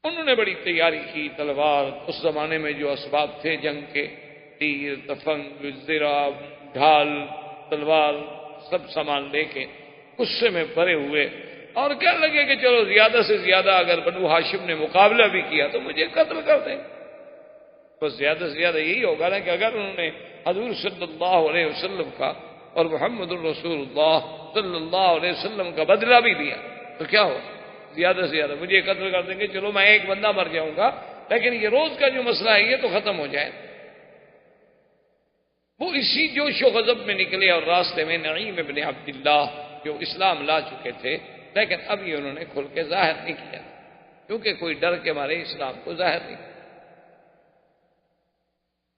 انہوں نے بڑی تیاری کی، تلوار، اس زمانے میں جو اسباب تھے جنگ کے، تیر، تفنگ، زرہ، ڈھال، تلوار، سب سامان لے کے غصے میں بھرے ہوئے، اور کہنے لگے کہ چلو زیادہ سے زیادہ اگر بنو ہاشم نے مقابلہ بھی کیا تو مجھے قتل کر دیں، بس زیادہ سے زیادہ یہی ہوگا نا کہ اگر انہوں نے حضور صلی اللہ علیہ وسلم کا اور محمد الرسول اللہ صلی اللہ علیہ وسلم کا بدلہ بھی دیا تو کیا ہو، زیادہ سے زیادہ مجھے قتل کر دیں گے، چلو میں ایک بندہ مر جاؤں گا لیکن یہ روز کا جو مسئلہ ہے یہ تو ختم ہو جائے۔ وہ اسی جوش و غضب میں نکلے، اور راستے میں نعیم ابن عبداللہ جو اسلام لا چکے تھے لیکن اب یہ انہوں نے کھل کے ظاہر نہیں کیا کیونکہ کوئی ڈر کے مارے اسلام کو ظاہر نہیں کیا۔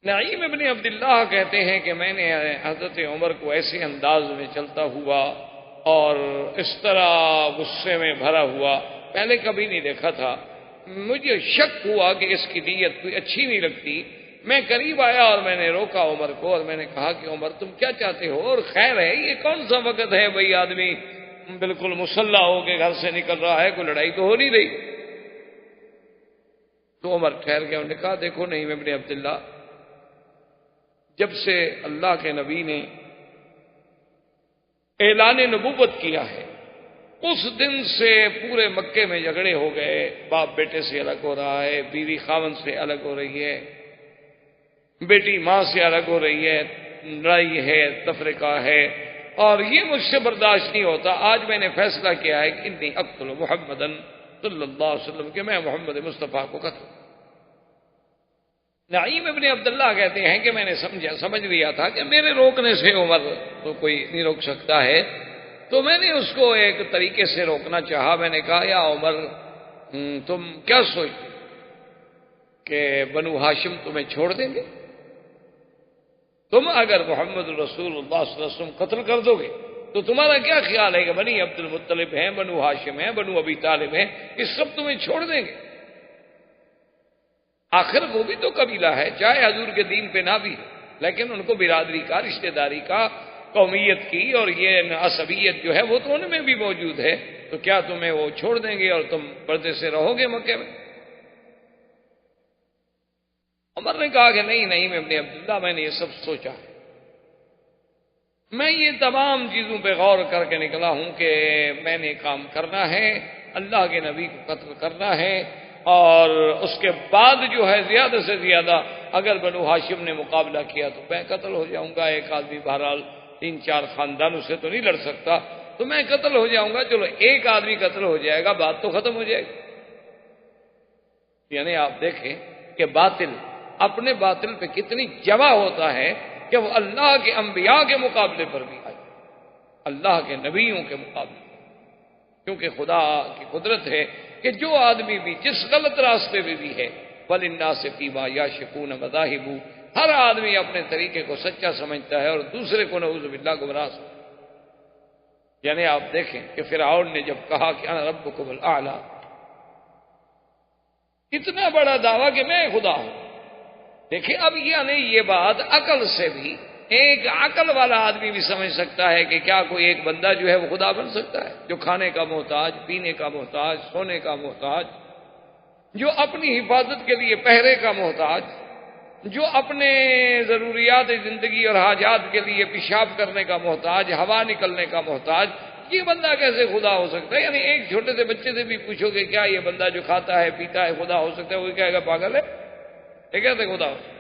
نعیم ابن عبداللہ کہتے ہیں کہ میں نے حضرت عمر کو ایسے انداز میں چلتا ہوا اور اس طرح غصے میں بھرا ہوا پہلے کبھی نہیں دیکھا تھا، مجھے شک ہوا کہ اس کی نیت کوئی اچھی نہیں لگتی۔ میں قریب آیا اور میں نے روکا عمر کو، اور میں نے کہا کہ عمر تم کیا چاہتے ہو، اور خیر ہے یہ کون سا وقت ہے بھائی آدمی بالکل مسلح ہو کے گھر سے نکل رہا ہے، کوئی لڑائی تو ہو نہیں رہی۔ تو عمر ٹھہر گیا، انہوں نے کہا دیکھو نعیم ابن عبداللہ، جب سے اللہ کے نبی نے اعلان نبوت کیا ہے اس دن سے پورے مکے میں جھگڑے ہو گئے، باپ بیٹے سے الگ ہو رہا ہے، بیوی خاوند سے الگ ہو رہی ہے، بیٹی ماں سے الگ ہو رہی ہے، لڑائی ہے، تفرقہ ہے، اور یہ مجھ سے برداشت نہیں ہوتا. آج میں نے فیصلہ کیا ہے کہ انی اقتل محمدن صلی اللہ علیہ وسلم کہ میں محمد مصطفیٰ کو قتل. نعیم ابن عبداللہ کہتے ہیں کہ میں نے سمجھ لیا تھا کہ میرے روکنے سے عمر تو کوئی نہیں روک سکتا ہے، تو میں نے اس کو ایک طریقے سے روکنا چاہا. میں نے کہا یا عمر تم کیا سوچتے کہ بنو ہاشم تمہیں چھوڑ دیں گے؟ تم اگر محمد رسول اللہ صلی اللہ علیہ وسلم قتل کر دو گے تو تمہارا کیا خیال ہے کہ بنی عبد المطلب ہیں، بنو ہاشم ہیں، بنو ابی طالب ہیں، یہ سب تمہیں چھوڑ دیں گے؟ آخر وہ بھی تو قبیلہ ہے، چاہے حضور کے دین پہ نہ بھی ہو، لیکن ان کو برادری کا، رشتہ داری کا، قومیت کی اور یہ عصبیت جو ہے وہ تو ان میں بھی موجود ہے. تو کیا تمہیں وہ چھوڑ دیں گے اور تم پردے سے رہو گے مکے میں؟ عمر نے کہا کہ نہیں میں ابن عبداللہ میں نے یہ سب سوچا، میں یہ تمام چیزوں پہ غور کر کے نکلا ہوں کہ میں نے کام کرنا ہے، اللہ کے نبی کو قتل کرنا ہے، اور اس کے بعد جو ہے زیادہ سے زیادہ اگر بنو ہاشم نے مقابلہ کیا تو میں قتل ہو جاؤں گا. ایک آدمی بہرحال 3-4 خاندانوں سے تو نہیں لڑ سکتا، تو میں قتل ہو جاؤں گا. چلو ایک آدمی قتل ہو جائے گا، بات تو ختم ہو جائے گی. یعنی آپ دیکھیں کہ باطل اپنے باطل پہ کتنی جمع ہوتا ہے کہ وہ اللہ کے انبیاء کے مقابلے پر بھی آئے، اللہ کے نبیوں کے مقابلے، کیونکہ خدا کی قدرت ہے کہ جو آدمی بھی جس غلط راستے میں بھی ہے وَلِلنَّاسِ فِيمَا يَشْكُونَ مَذَاهِبُ، ہر آدمی اپنے طریقے کو سچا سمجھتا ہے اور دوسرے کو نعوذ باللہ گمراہ سمجھتا ہے. یعنی آپ دیکھیں کہ فرعون نے جب کہا کہ انا ربکم الاعلی، اتنا بڑا دعویٰ کہ میں خدا ہوں. دیکھیں اب یعنی یہ بات عقل سے بھی، ایک عقل والا آدمی بھی سمجھ سکتا ہے کہ کیا کوئی ایک بندہ جو ہے وہ خدا بن سکتا ہے، جو کھانے کا محتاج، پینے کا محتاج، سونے کا محتاج، جو اپنی حفاظت کے لیے پہرے کا محتاج، جو اپنے ضروریات زندگی اور حاجات کے لیے پیشاب کرنے کا محتاج، ہوا نکلنے کا محتاج، یہ بندہ کیسے خدا ہو سکتا ہے؟ یعنی ایک چھوٹے سے بچے سے بھی پوچھو کہ کیا یہ بندہ جو کھاتا ہے پیتا ہے خدا ہو سکتا ہے، وہ کہے گا پاگل ہے، یہ کیسے خدا ہو سکتا ہے؟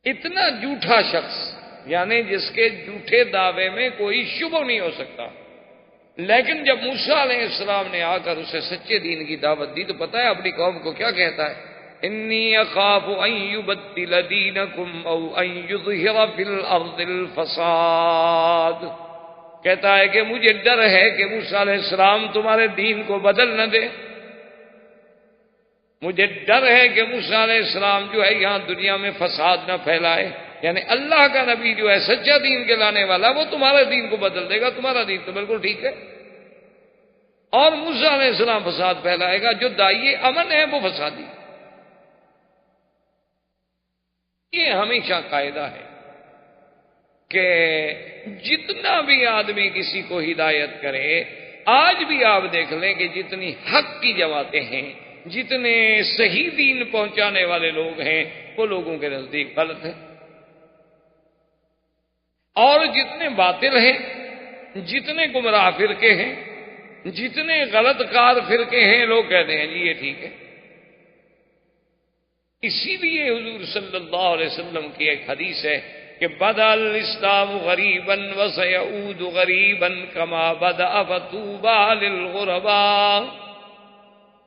اتنا جھوٹا شخص، یعنی جس کے جھوٹے دعوے میں کوئی شبہ نہیں ہو سکتا. لیکن جب موسیٰ علیہ السلام نے آ کر اسے سچے دین کی دعوت دی تو پتہ ہے اپنی قوم کو کیا کہتا ہے؟ انی اخاف ان یبدل دینکم او ان یظہر فی الارض الفساد. کہتا ہے کہ مجھے ڈر ہے کہ موسیٰ علیہ السلام تمہارے دین کو بدل نہ دے، مجھے ڈر ہے کہ موسیٰ علیہ السلام جو ہے یہاں دنیا میں فساد نہ پھیلائے. یعنی اللہ کا نبی جو ہے سچا دین کے لانے والا، وہ تمہارے دین کو بدل دے گا. تمہارا دین تو بالکل ٹھیک ہے، اور موسیٰ علیہ السلام فساد پھیلائے گا. جو داعی امن ہے وہ فسادی. یہ ہمیشہ قاعدہ ہے کہ جتنا بھی آدمی کسی کو ہدایت کرے، آج بھی آپ دیکھ لیں کہ جتنی حق کی جماعتیں ہیں، جتنے صحیح دین پہنچانے والے لوگ ہیں، وہ لوگوں کے نزدیک غلط ہیں، اور جتنے باطل ہیں، جتنے گمراہ فرقے ہیں، جتنے غلط کار فرقے ہیں، لوگ کہتے ہیں جی یہ ٹھیک ہے. اسی لیے حضور صلی اللہ علیہ وسلم کی ایک حدیث ہے کہ بدأ الاسلام غریبا وسيعود غریبا کما بدأ فطوبى للغرباء.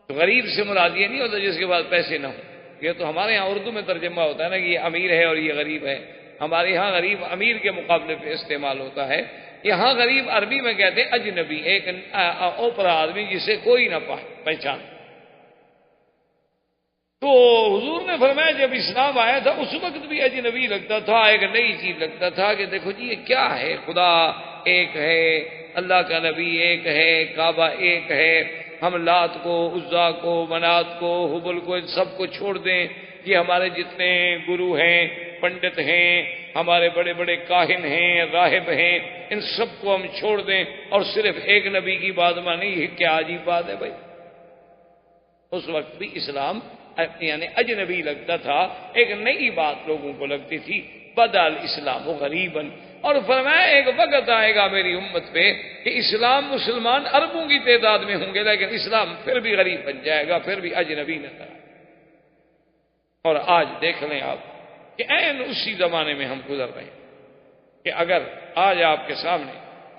تو غریب سے مراد یہ نہیں ہوتا جس کے پاس پیسے نہ ہوں. یہ تو ہمارے ہاں اردو میں ترجمہ ہوتا ہے نا کہ یہ امیر ہے اور یہ غریب ہے. ہمارے ہاں غریب امیر کے مقابلے پہ استعمال ہوتا ہے. یہاں غریب عربی میں کہتے ہیں اجنبی، ایک اوپرا آدمی جسے کوئی نہ پہچان. تو حضور نے فرمایا جب اسلام آیا تھا اس وقت بھی اجنبی لگتا تھا، ایک نئی چیز لگتا تھا کہ دیکھو جی یہ کیا ہے، خدا ایک ہے، اللہ کا نبی ایک ہے، کعبہ ایک ہے، ہم لات کو، عزا کو، منات کو، حبل کو، ان سب کو چھوڑ دیں. یہ ہمارے جتنے گرو ہیں، پنڈت ہیں، ہمارے بڑے بڑے کاہن ہیں، راہب ہیں، ان سب کو ہم چھوڑ دیں اور صرف ایک نبی کی بات مانیں. یہ کیا عجیب بات ہے بھائی. اس وقت بھی اسلام یعنی اجنبی لگتا تھا، ایک نئی بات لوگوں کو لگتی تھی. بدأ الاسلام غریباً، اور فرمایا ایک وقت آئے گا میری امت پہ کہ اسلام مسلمان اربوں کی تعداد میں ہوں گے، لیکن اسلام پھر بھی غریب بن جائے گا، پھر بھی اجنبی نظر آئے. اور آج دیکھ لیں آپ کہ عین اسی زمانے میں ہم گزر رہے ہیں کہ اگر آج آپ کے سامنے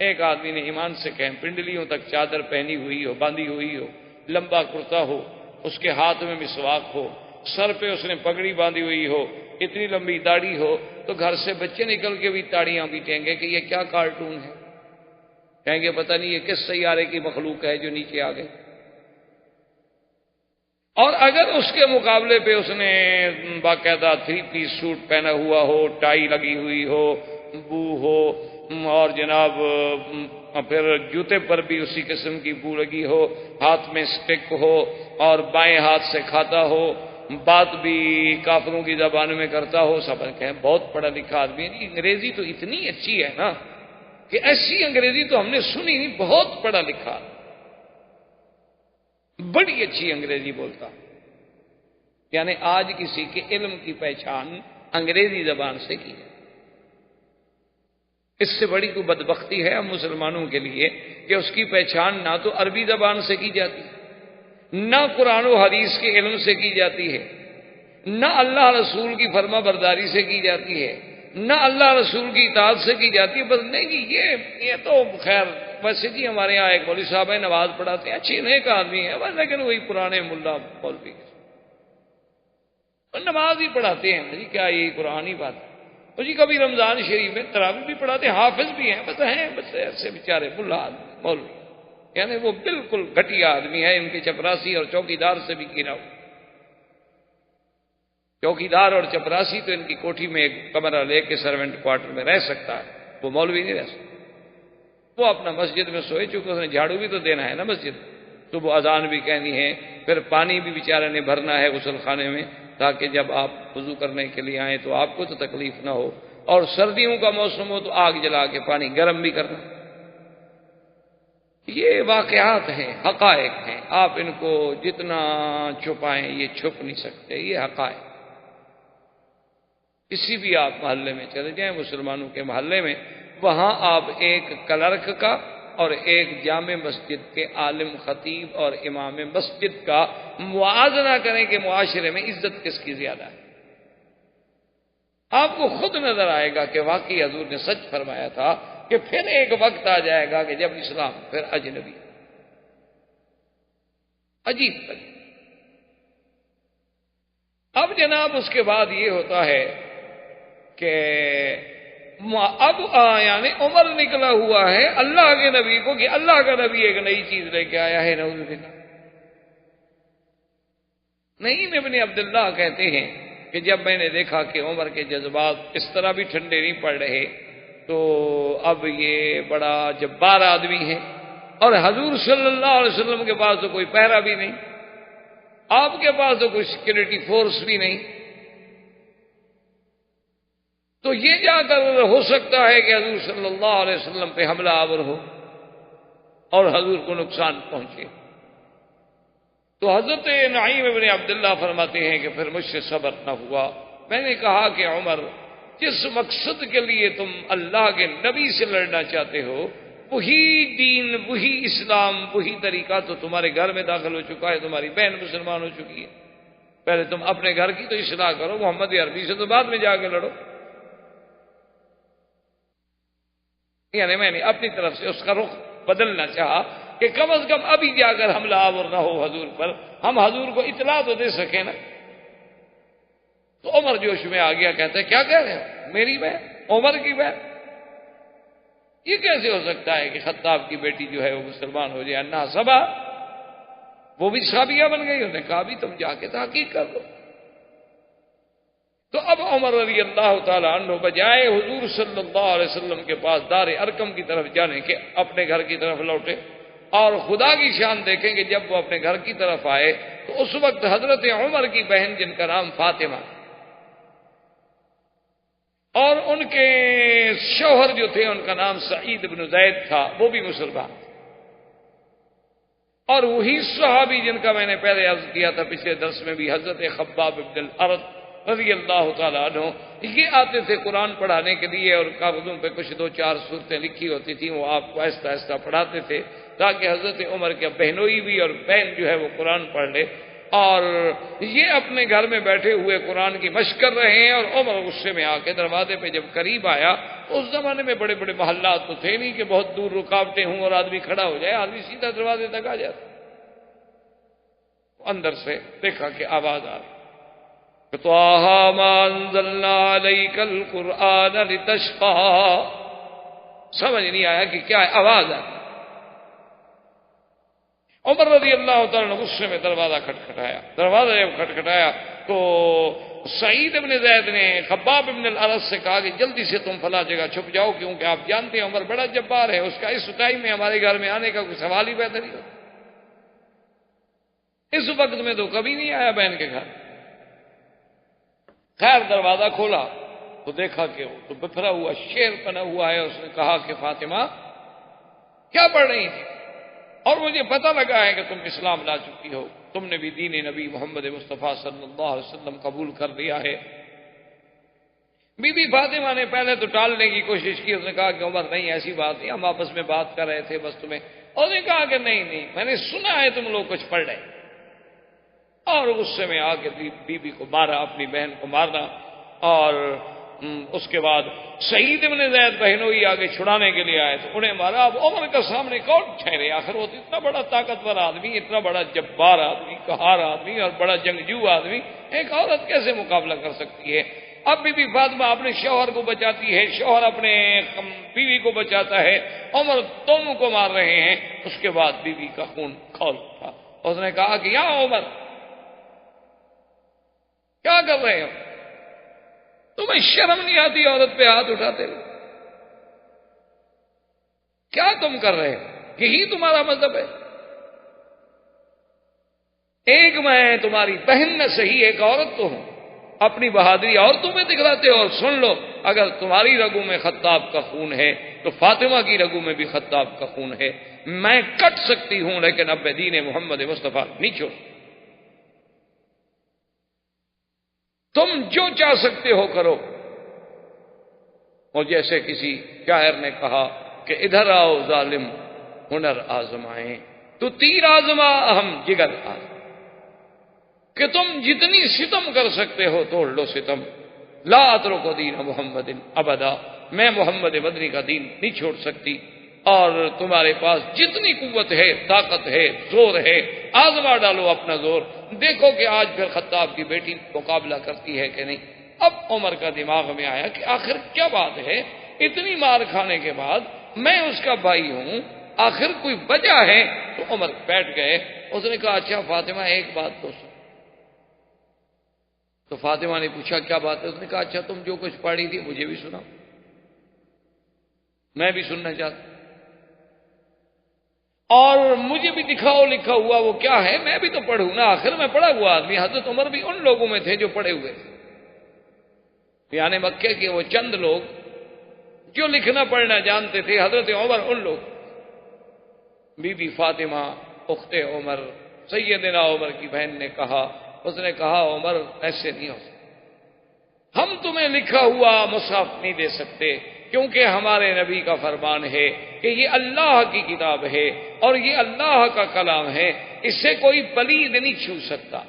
ایک آدمی نے ایمان سے کہیں پنڈلیوں تک چادر پہنی ہوئی ہو، باندھی ہوئی ہو، لمبا کرتا ہو، اس کے ہاتھ میں مسواک ہو، سر پہ اس نے پگڑی باندھی ہوئی ہو، اتنی لمبی داڑھی ہو، تو گھر سے بچے نکل کے بھی تاڑیاں پیٹیں گے کہ یہ کیا کارٹون ہے، کہیں گے پتہ نہیں یہ کس سیارے کی مخلوق ہے جو نیچے آ گئی۔ اور اگر اس کے مقابلے پہ اس نے باقاعدہ 3 پیس سوٹ پہنا ہوا ہو، ٹائی لگی ہوئی ہو، بو ہو، اور جناب پھر جوتے پر بھی اسی قسم کی بو لگی ہو، ہاتھ میں سٹک ہو اور بائیں ہاتھ سے کھاتا ہو، بات بھی کافروں کی زبان میں کرتا ہو، سب کہیں بہت پڑھا لکھا آدمی ہے، انگریزی تو اتنی اچھی ہے نا کہ ایسی انگریزی تو ہم نے سنی نہیں، بہت پڑھا لکھا، بڑی اچھی انگریزی بولتا۔ یعنی آج کسی کے علم کی پہچان انگریزی زبان سے کی ہے۔ اس سے بڑی کوئی بدبختی ہے ہم مسلمانوں کے لیے کہ اس کی پہچان نہ تو عربی زبان سے کی جاتی ہے، نہ قرآن و حدیث کے علم سے کی جاتی ہے، نہ اللہ رسول کی فرما برداری سے کی جاتی ہے، نہ اللہ رسول کی اطاعت سے کی جاتی ہے۔ بس نہیں جی، یہ تو خیر ویسے جی ہمارے یہاں ایک مولوی صاحب ہے، نماز پڑھاتے ہیں، اچھی نیک آدمی ہے، بس لیکن وہی پرانے ملا مولوی نماز ہی پڑھاتے ہیں جی، کیا یہی قرآن ہی بات ہے؟ اور جی کبھی رمضان شریف میں تراویح بھی پڑھاتے ہیں، حافظ بھی ہیں، بس ایسے بیچارے ملا آدمی مولوی، یعنی وہ بالکل گھٹیا آدمی ہے، ان کے چپراسی اور چوکیدار سے بھی گرا ہوا۔ چوکیدار اور چپراسی تو ان کی کوٹھی میں ایک کمرہ لے کے سروینٹ کوارٹر میں رہ سکتا ہے، وہ مولوی نہیں رہ سکتا۔ وہ اپنا مسجد میں سوئے، چونکہ اس نے جھاڑو بھی تو دینا ہے نا مسجد، تو وہ اذان بھی کہنی ہے، پھر پانی بھی بیچارے نے بھرنا ہے غسل خانے میں تاکہ جب آپ وضو کرنے کے لیے آئیں تو آپ کو تو تکلیف نہ ہو، اور سردیوں کا موسم ہو تو آگ جلا کے پانی گرم بھی کرنا۔ یہ واقعات ہیں، حقائق ہیں، آپ ان کو جتنا چھپائیں یہ چھپ نہیں سکتے، یہ حقائق۔ کسی بھی آپ محلے میں چلے جائیں مسلمانوں کے محلے میں، وہاں آپ ایک کلرک کا اور ایک جامع مسجد کے عالم خطیب اور امام مسجد کا موازنہ کریں کہ معاشرے میں عزت کس کی زیادہ ہے، آپ کو خود نظر آئے گا کہ واقعی حضور نے سچ فرمایا تھا کہ پھر ایک وقت آ جائے گا کہ جب اسلام پھر اجنبی، عجیب تک۔ اب جناب اس کے بعد یہ ہوتا ہے کہ اب یعنی عمر نکلا ہوا ہے اللہ کے نبی کو کہ اللہ کا نبی ایک نئی چیز لے کے آیا ہے، نعوذ باللہ۔ نعیم ابن عبداللہ کہتے ہیں کہ جب میں نے دیکھا کہ عمر کے جذبات اس طرح بھی ٹھنڈے نہیں پڑ رہے تو اب یہ بڑا جبار آدمی ہے، اور حضور صلی اللہ علیہ وسلم کے پاس تو کوئی پہرا بھی نہیں، آپ کے پاس تو کوئی سیکورٹی فورس بھی نہیں، تو یہ جا کر ہو سکتا ہے کہ حضور صلی اللہ علیہ وسلم پہ حملہ آور ہو اور حضور کو نقصان پہنچے۔ تو حضرت نعیم ابن عبداللہ فرماتے ہیں کہ پھر مجھ سے صبر نہ ہوا، میں نے کہا کہ عمر جس مقصد کے لیے تم اللہ کے نبی سے لڑنا چاہتے ہو وہی دین، وہی اسلام، وہی طریقہ تو تمہارے گھر میں داخل ہو چکا ہے، تمہاری بہن مسلمان ہو چکی ہے، پہلے تم اپنے گھر کی تو اصلاح کرو، محمد عربی سے تو بعد میں جا کے لڑو۔ یعنی میں نے اپنی طرف سے اس کا رخ بدلنا چاہا کہ کم از کم ابھی جا کر حملہ آور نہ ہو حضور پر، ہم حضور کو اطلاع تو دے سکیں نا۔ تو عمر جوش میں آ گیا، کہتا ہے کیا کہہ رہے ہو، میری بہن، عمر کی بہن، یہ کیسے ہو سکتا ہے کہ خطاب کی بیٹی جو ہے وہ مسلمان ہو جائے؟ انہا صبا، وہ بھی صحابیہ بن گئی۔ انہوں نے کہا بھی تم جا کے تحقیق کر لو۔ تو اب عمر رضی اللہ تعالی عنہ بجائے حضور صلی اللہ علیہ وسلم کے پاس دار ارقم کی طرف جانے کے اپنے گھر کی طرف لوٹے، اور خدا کی شان دیکھیں کہ جب وہ اپنے گھر کی طرف آئے تو اس وقت حضرت عمر کی بہن جن کا نام فاطمہ اور ان کے شوہر جو تھے ان کا نام سعید بن زید تھا، وہ بھی مسلمان، اور وہی صحابی جن کا میں نے پہلے عرض کیا تھا پچھلے درس میں بھی، حضرت خباب بن الارت رضی اللہ تعالیٰ عنہ، یہ آتے تھے قرآن پڑھانے کے لیے، اور کاغذوں پہ کچھ 2-4 صورتیں لکھی ہوتی تھیں، وہ آپ کو آہستہ آہستہ پڑھاتے تھے تاکہ حضرت عمر کے بہنوئی بھی اور بہن جو ہے وہ قرآن پڑھ لے۔ اور یہ اپنے گھر میں بیٹھے ہوئے قرآن کی مشق کر رہے ہیں، اور عمر غصے میں آ کے دروازے پہ جب قریب آیا، اس زمانے میں بڑے بڑے محلات تو تھے نہیں کہ بہت دور رکاوٹیں ہوں اور آدمی کھڑا ہو جائے، آدمی سیدھا دروازے تک آ جاتا۔ اندر سے دیکھا کہ آواز آ رہی، طٰہٰ مَا أَنزَلْنَا عَلَيْكَ الْقُرْآنَ لِتَشْقَىٰ۔ سمجھ نہیں آیا کہ کیا ہے، آواز آ رہی۔ عمر رضی اللہ تعالیٰ نے غصے میں دروازہ کھٹکھٹایا۔ دروازہ جب کھٹکھٹایا تو سعید ابن زید نے خباب ابن الارت سے کہا کہ جلدی سے تم فلاں جگہ چھپ جاؤ، کیونکہ آپ جانتے ہیں عمر بڑا جبار ہے، اس کا اس ٹائم میں ہمارے گھر میں آنے کا کوئی سوال ہی پیدا نہیں ہوتا۔ اس وقت میں تو کبھی نہیں آیا بہن کے گھر۔ خیر دروازہ کھولا تو دیکھا کہ وہ تو بکھرا ہوا شیر بنا ہوا ہے۔ اس نے کہا کہ فاطمہ کیا پڑھ رہی تھی؟ اور مجھے پتہ لگا ہے کہ تم اسلام لا چکی ہو، تم نے بھی دین نبی محمد مصطفیٰ صلی اللہ علیہ وسلم قبول کر لیا ہے۔ بی بی فاطمہ نے پہلے تو ٹالنے کی کوشش کی، اس نے کہا کہ عمر نہیں ایسی بات نہیں، ہم آپس میں بات کر رہے تھے بس تمہیں۔ اس نے کہا کہ نہیں میں نے سنا ہے تم لوگ کچھ پڑھ رہے، اور غصے میں آ کے بی بی کو مارا، اپنی بہن کو مارنا۔ اور اس کے بعد سعید ابن زید بہنوئی آگے چھڑانے کے لیے آئے تو انہیں مارا۔ اب عمر کے سامنے کون ٹھہرے؟ آخر وہ اتنا بڑا طاقتور آدمی، اتنا بڑا جبار آدمی، قہار آدمی اور بڑا جنگجو آدمی، ایک عورت کیسے مقابلہ کر سکتی ہے؟ اب بی بی فاطمہ اپنے شوہر کو بچاتی ہے، شوہر اپنے بیوی کو بچاتا ہے، عمر دونوں کو مار رہے ہیں۔ اس کے بعد بیوی کا خون کھول اٹھا۔ اس نے کہا کہ یا عمر کیا کر رہے ہو؟ تمہیں شرم نہیں آتی عورت پہ ہاتھ اٹھاتے ہو؟ کیا تم کر رہے ہو؟ یہی تمہارا مذہب ہے؟ ایک میں تمہاری بہن نہ صحیح ایک عورت تو ہوں، اپنی بہادری اور تمہیں دکھلاتے ہو۔ اور سن لو، اگر تمہاری رگوں میں خطاب کا خون ہے تو فاطمہ کی رگوں میں بھی خطاب کا خون ہے۔ میں کٹ سکتی ہوں لیکن اب دین محمد مصطفیٰ نہیں چھوڑ۔ تم جو چاہ سکتے ہو کرو۔ اور جیسے کسی شاعر نے کہا کہ ادھر آؤ ظالم ہنر آزمائیں، تو تیر آزما ہم جگر آزما، کہ تم جتنی ستم کر سکتے ہو توڑ لو ستم۔ لا اترک دین محمد ابدا، میں محمد مدنی کا دین نہیں چھوڑ سکتی۔ اور تمہارے پاس جتنی قوت ہے، طاقت ہے، زور ہے، آزما ڈالو اپنا زور، دیکھو کہ آج پھر خطاب کی بیٹی مقابلہ کرتی ہے کہ نہیں۔ اب عمر کا دماغ میں آیا کہ آخر کیا بات ہے، اتنی مار کھانے کے بعد میں اس کا بھائی ہوں، آخر کوئی وجہ ہے۔ تو عمر بیٹھ گئے۔ اس نے کہا اچھا فاطمہ ایک بات تو سن۔ تو فاطمہ نے پوچھا کیا بات ہے؟ اس نے کہا اچھا تم جو کچھ پڑھی تھی مجھے بھی سناؤ، میں بھی سننا چاہتا ہوں، اور مجھے بھی دکھاؤ لکھا ہوا وہ کیا ہے، میں بھی تو پڑھوں نا، آخر میں پڑھا ہوا آدمی۔ حضرت عمر بھی ان لوگوں میں تھے جو پڑھے ہوئے تھے، یعنی مکے کے وہ چند لوگ جو لکھنا پڑھنا جانتے تھے، حضرت عمر ان لوگ۔ بی بی فاطمہ اخت عمر سیدنا عمر کی بہن نے کہا، اس نے کہا عمر ایسے نہیں ہو سکتا، ہم تمہیں لکھا ہوا مصحف نہیں دے سکتے، کیونکہ ہمارے نبی کا فرمان ہے کہ یہ اللہ کی کتاب ہے اور یہ اللہ کا کلام ہے، اس سے کوئی پلید نہیں چھو سکتا۔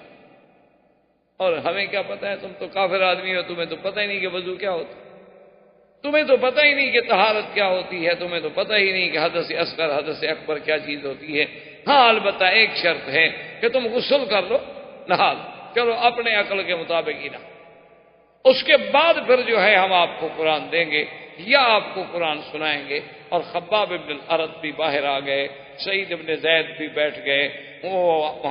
اور ہمیں کیا پتہ ہے، تم تو کافر آدمی ہو، تمہیں تو پتہ ہی نہیں کہ وضو کیا ہوتا، تمہیں تو پتہ ہی نہیں کہ طہارت کیا ہوتی ہے، تمہیں تو پتہ ہی نہیں کہ حدث اصغر حدث اکبر کیا چیز ہوتی ہے۔ ہاں البتہ ایک شرط ہے کہ تم غسل کر لو، نہا لو، چلو اپنے عقل کے مطابق ہی نہ، اس کے بعد پھر جو ہے ہم آپ کو قرآن دیں گے یا آپ کو قرآن سنائیں گے۔ اور خباب ابن الارت بھی باہر آ گئے، سعید ابن زید بھی بیٹھ گئے، وہ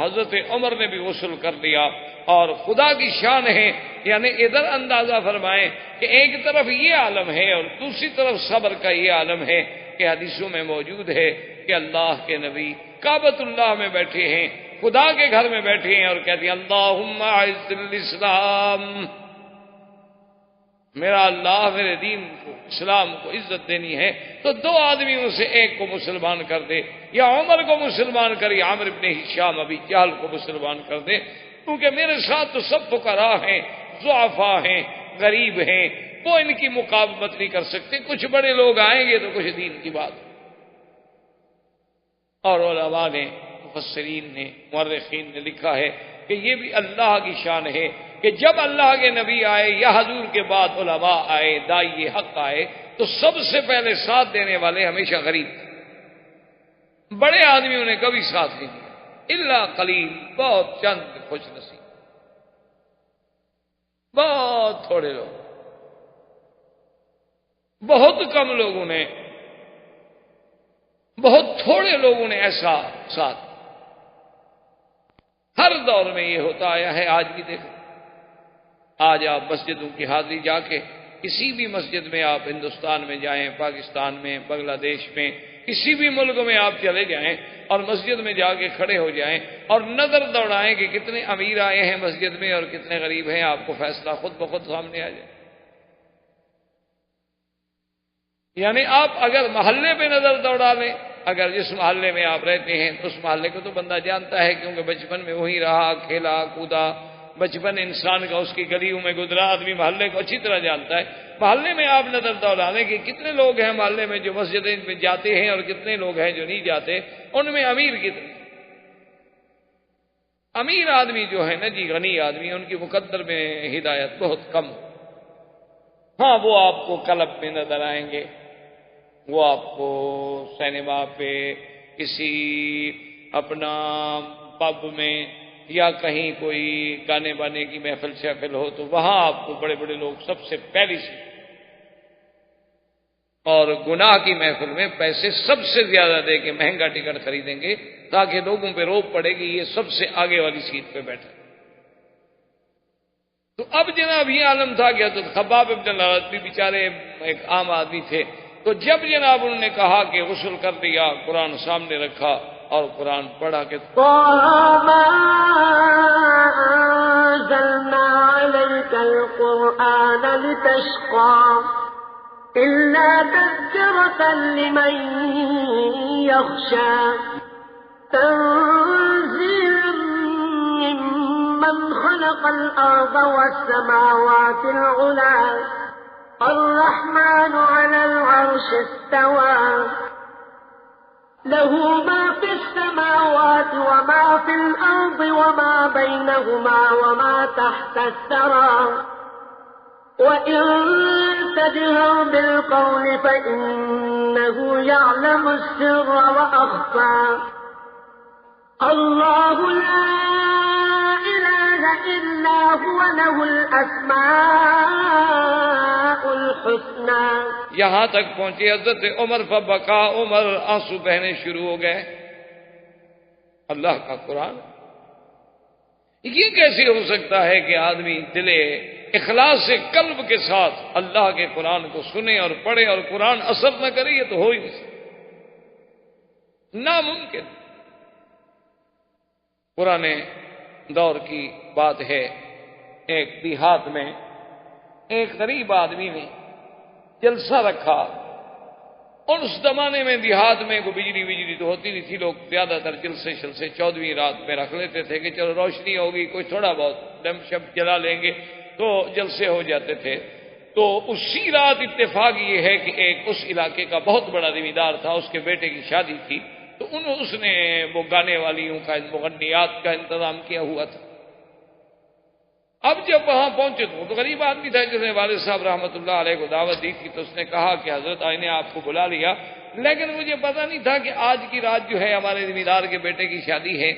حضرت عمر نے بھی غسل کر لیا۔ اور خدا کی شان ہے، یعنی ادھر اندازہ فرمائیں کہ ایک طرف یہ عالم ہے اور دوسری طرف صبر کا یہ عالم ہے کہ حدیثوں میں موجود ہے کہ اللہ کے نبی کعبۃ اللہ میں بیٹھے ہیں، خدا کے گھر میں بیٹھے ہیں اور کہتے ہیں اللہم اعز الاسلام، میرا اللہ میرے دین کو اسلام کو عزت دینی ہے تو دو آدمیوں سے ایک کو مسلمان کر دے، یا عمر کو مسلمان کر یا عامر ابن ہشام ابی جہل کو مسلمان کر دے، کیونکہ میرے ساتھ تو سب فقراء ہیں، ضعفاء ہیں، غریب ہیں، وہ ان کی مقابلت نہیں کر سکتے، کچھ بڑے لوگ آئیں گے تو کچھ دین کی بات۔ اور علماء نے، مفسرین نے، مورخین نے لکھا ہے کہ یہ بھی اللہ کی شان ہے کہ جب اللہ کے نبی آئے یا حضور کے بعد علماء آئے، داعی حق آئے، تو سب سے پہلے ساتھ دینے والے ہمیشہ غریب تھے۔ بڑے آدمیوں نے کبھی ساتھ نہیں دیا، الا قلیل، بہت چند خوش نصیب، بہت تھوڑے لوگ، بہت کم لوگوں نے، بہت تھوڑے لوگوں نے ایسا ساتھ۔ ہر دور میں یہ ہوتا آیا ہے، آج بھی دیکھو، آج آپ مسجدوں کی حاضری جا کے کسی بھی مسجد میں آپ ہندوستان میں جائیں، پاکستان میں، بنگلہ دیش میں، کسی بھی ملک میں آپ چلے جائیں اور مسجد میں جا کے کھڑے ہو جائیں اور نظر دوڑائیں کہ کتنے امیر آئے ہیں مسجد میں اور کتنے غریب ہیں، آپ کو فیصلہ خود بخود سامنے آ جائے۔ یعنی آپ اگر محلے پہ نظر دوڑا لیں، اگر جس محلے میں آپ رہتے ہیں اس محلے کو تو بندہ جانتا ہے، کیونکہ بچپن میں وہی رہا، کھیلا کودا، بچپن انسان کا اس کی گلیوں میں گزرا، آدمی محلے کو اچھی طرح جانتا ہے۔ محلے میں آپ نظر دوڑا لیں کہ کتنے لوگ ہیں محلے میں جو مسجدیں میں جاتے ہیں اور کتنے لوگ ہیں جو نہیں جاتے، ان میں امیر کتنے؟ امیر آدمی جو ہے نا جی، غنی آدمی، ان کی مقدر میں ہدایت بہت کم۔ ہاں وہ آپ کو کلب میں نظر آئیں گے، وہ آپ کو سینما پہ، کسی اپنا پب میں، یا کہیں کوئی گانے بانے کی محفل شافل ہو تو وہاں آپ کو بڑے بڑے لوگ سب سے پہلی سے، اور گناہ کی محفل میں پیسے سب سے زیادہ دے کے مہنگا ٹکٹ خریدیں گے تاکہ لوگوں پہ روب پڑے گی یہ سب سے آگے والی سیٹ پہ بیٹھا۔ تو اب جناب یہ عالم تھا کہ حضرت خباب ابن الارت بھی بیچارے ایک عام آدمی تھے، تو جب جناب انہوں نے کہا کہ غسل کر دیا، قرآن سامنے رکھا اور قرآن پڑھا کہ
أنزلنا عليك القرآن لتشقى إلا تذكرة لمن يخشى تنزيل ممن خلق الأرض والسماوات العلى الرحمن على العرش استوى له ما في السماوات وما في الأرض وما بينهما وما تحت الثرى وإن تجهر بالقول فإنه يعلم السر وأخفى الله لا إله إلا هو له الأسماء الحسنى۔
یہاں تک پہنچے حضرت عمر، فبکا عمر، آنسو بہنے شروع ہو گئے۔ اللہ کا قرآن، یہ کیسے ہو سکتا ہے کہ آدمی دل اخلاص سے قلب کے ساتھ اللہ کے قرآن کو سنے اور پڑھے اور قرآن اثر نہ کرے؟ یہ تو ہو ہی نہیں سکتا، ناممکن۔ پرانے دور کی بات ہے، ایک دیہات میں ایک غریب آدمی نے جلسہ رکھا، اور اس زمانے میں دیہات میں کوئی بجلی تو ہوتی نہیں تھی، لوگ زیادہ تر جلسے 14ویں رات میں رکھ لیتے تھے کہ چلو روشنی ہوگی، کوئی تھوڑا بہت لمپ شپ جلا لیں گے تو جلسے ہو جاتے تھے۔ تو اسی رات اتفاق یہ ہے کہ ایک اس علاقے کا بہت بڑا زمیندار تھا، اس کے بیٹے کی شادی تھی، تو اس نے وہ گانے والیوں کا، مغنیات کا انتظام کیا ہوا تھا۔ اب جب وہاں پہنچے تو غریب آدمی تھا جس نے والد صاحب رحمۃ اللہ علیہ کو دعوت دی تھی، تو اس نے کہا کہ حضرت آئی نے آپ کو بلا لیا، لیکن مجھے پتہ نہیں تھا کہ آج کی رات جو ہے ہمارے زمیندار کے بیٹے کی شادی ہے،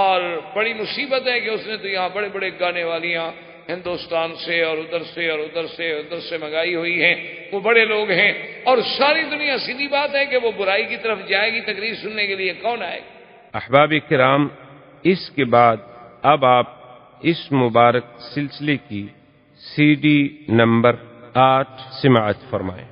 اور بڑی مصیبت ہے کہ اس نے تو یہاں بڑے بڑے گانے والیاں ہندوستان سے اور ادھر سے اور ادھر سے منگائی ہوئی ہیں، وہ بڑے لوگ ہیں، اور ساری دنیا، سیدھی بات ہے کہ وہ برائی کی طرف جائے گی تقریر سننے کے لیے، کون آئے گا؟
احباب کرام، اس کے بعد اب آپ اس مبارک سلسلے کی CD نمبر 8 سماعت فرمائیں۔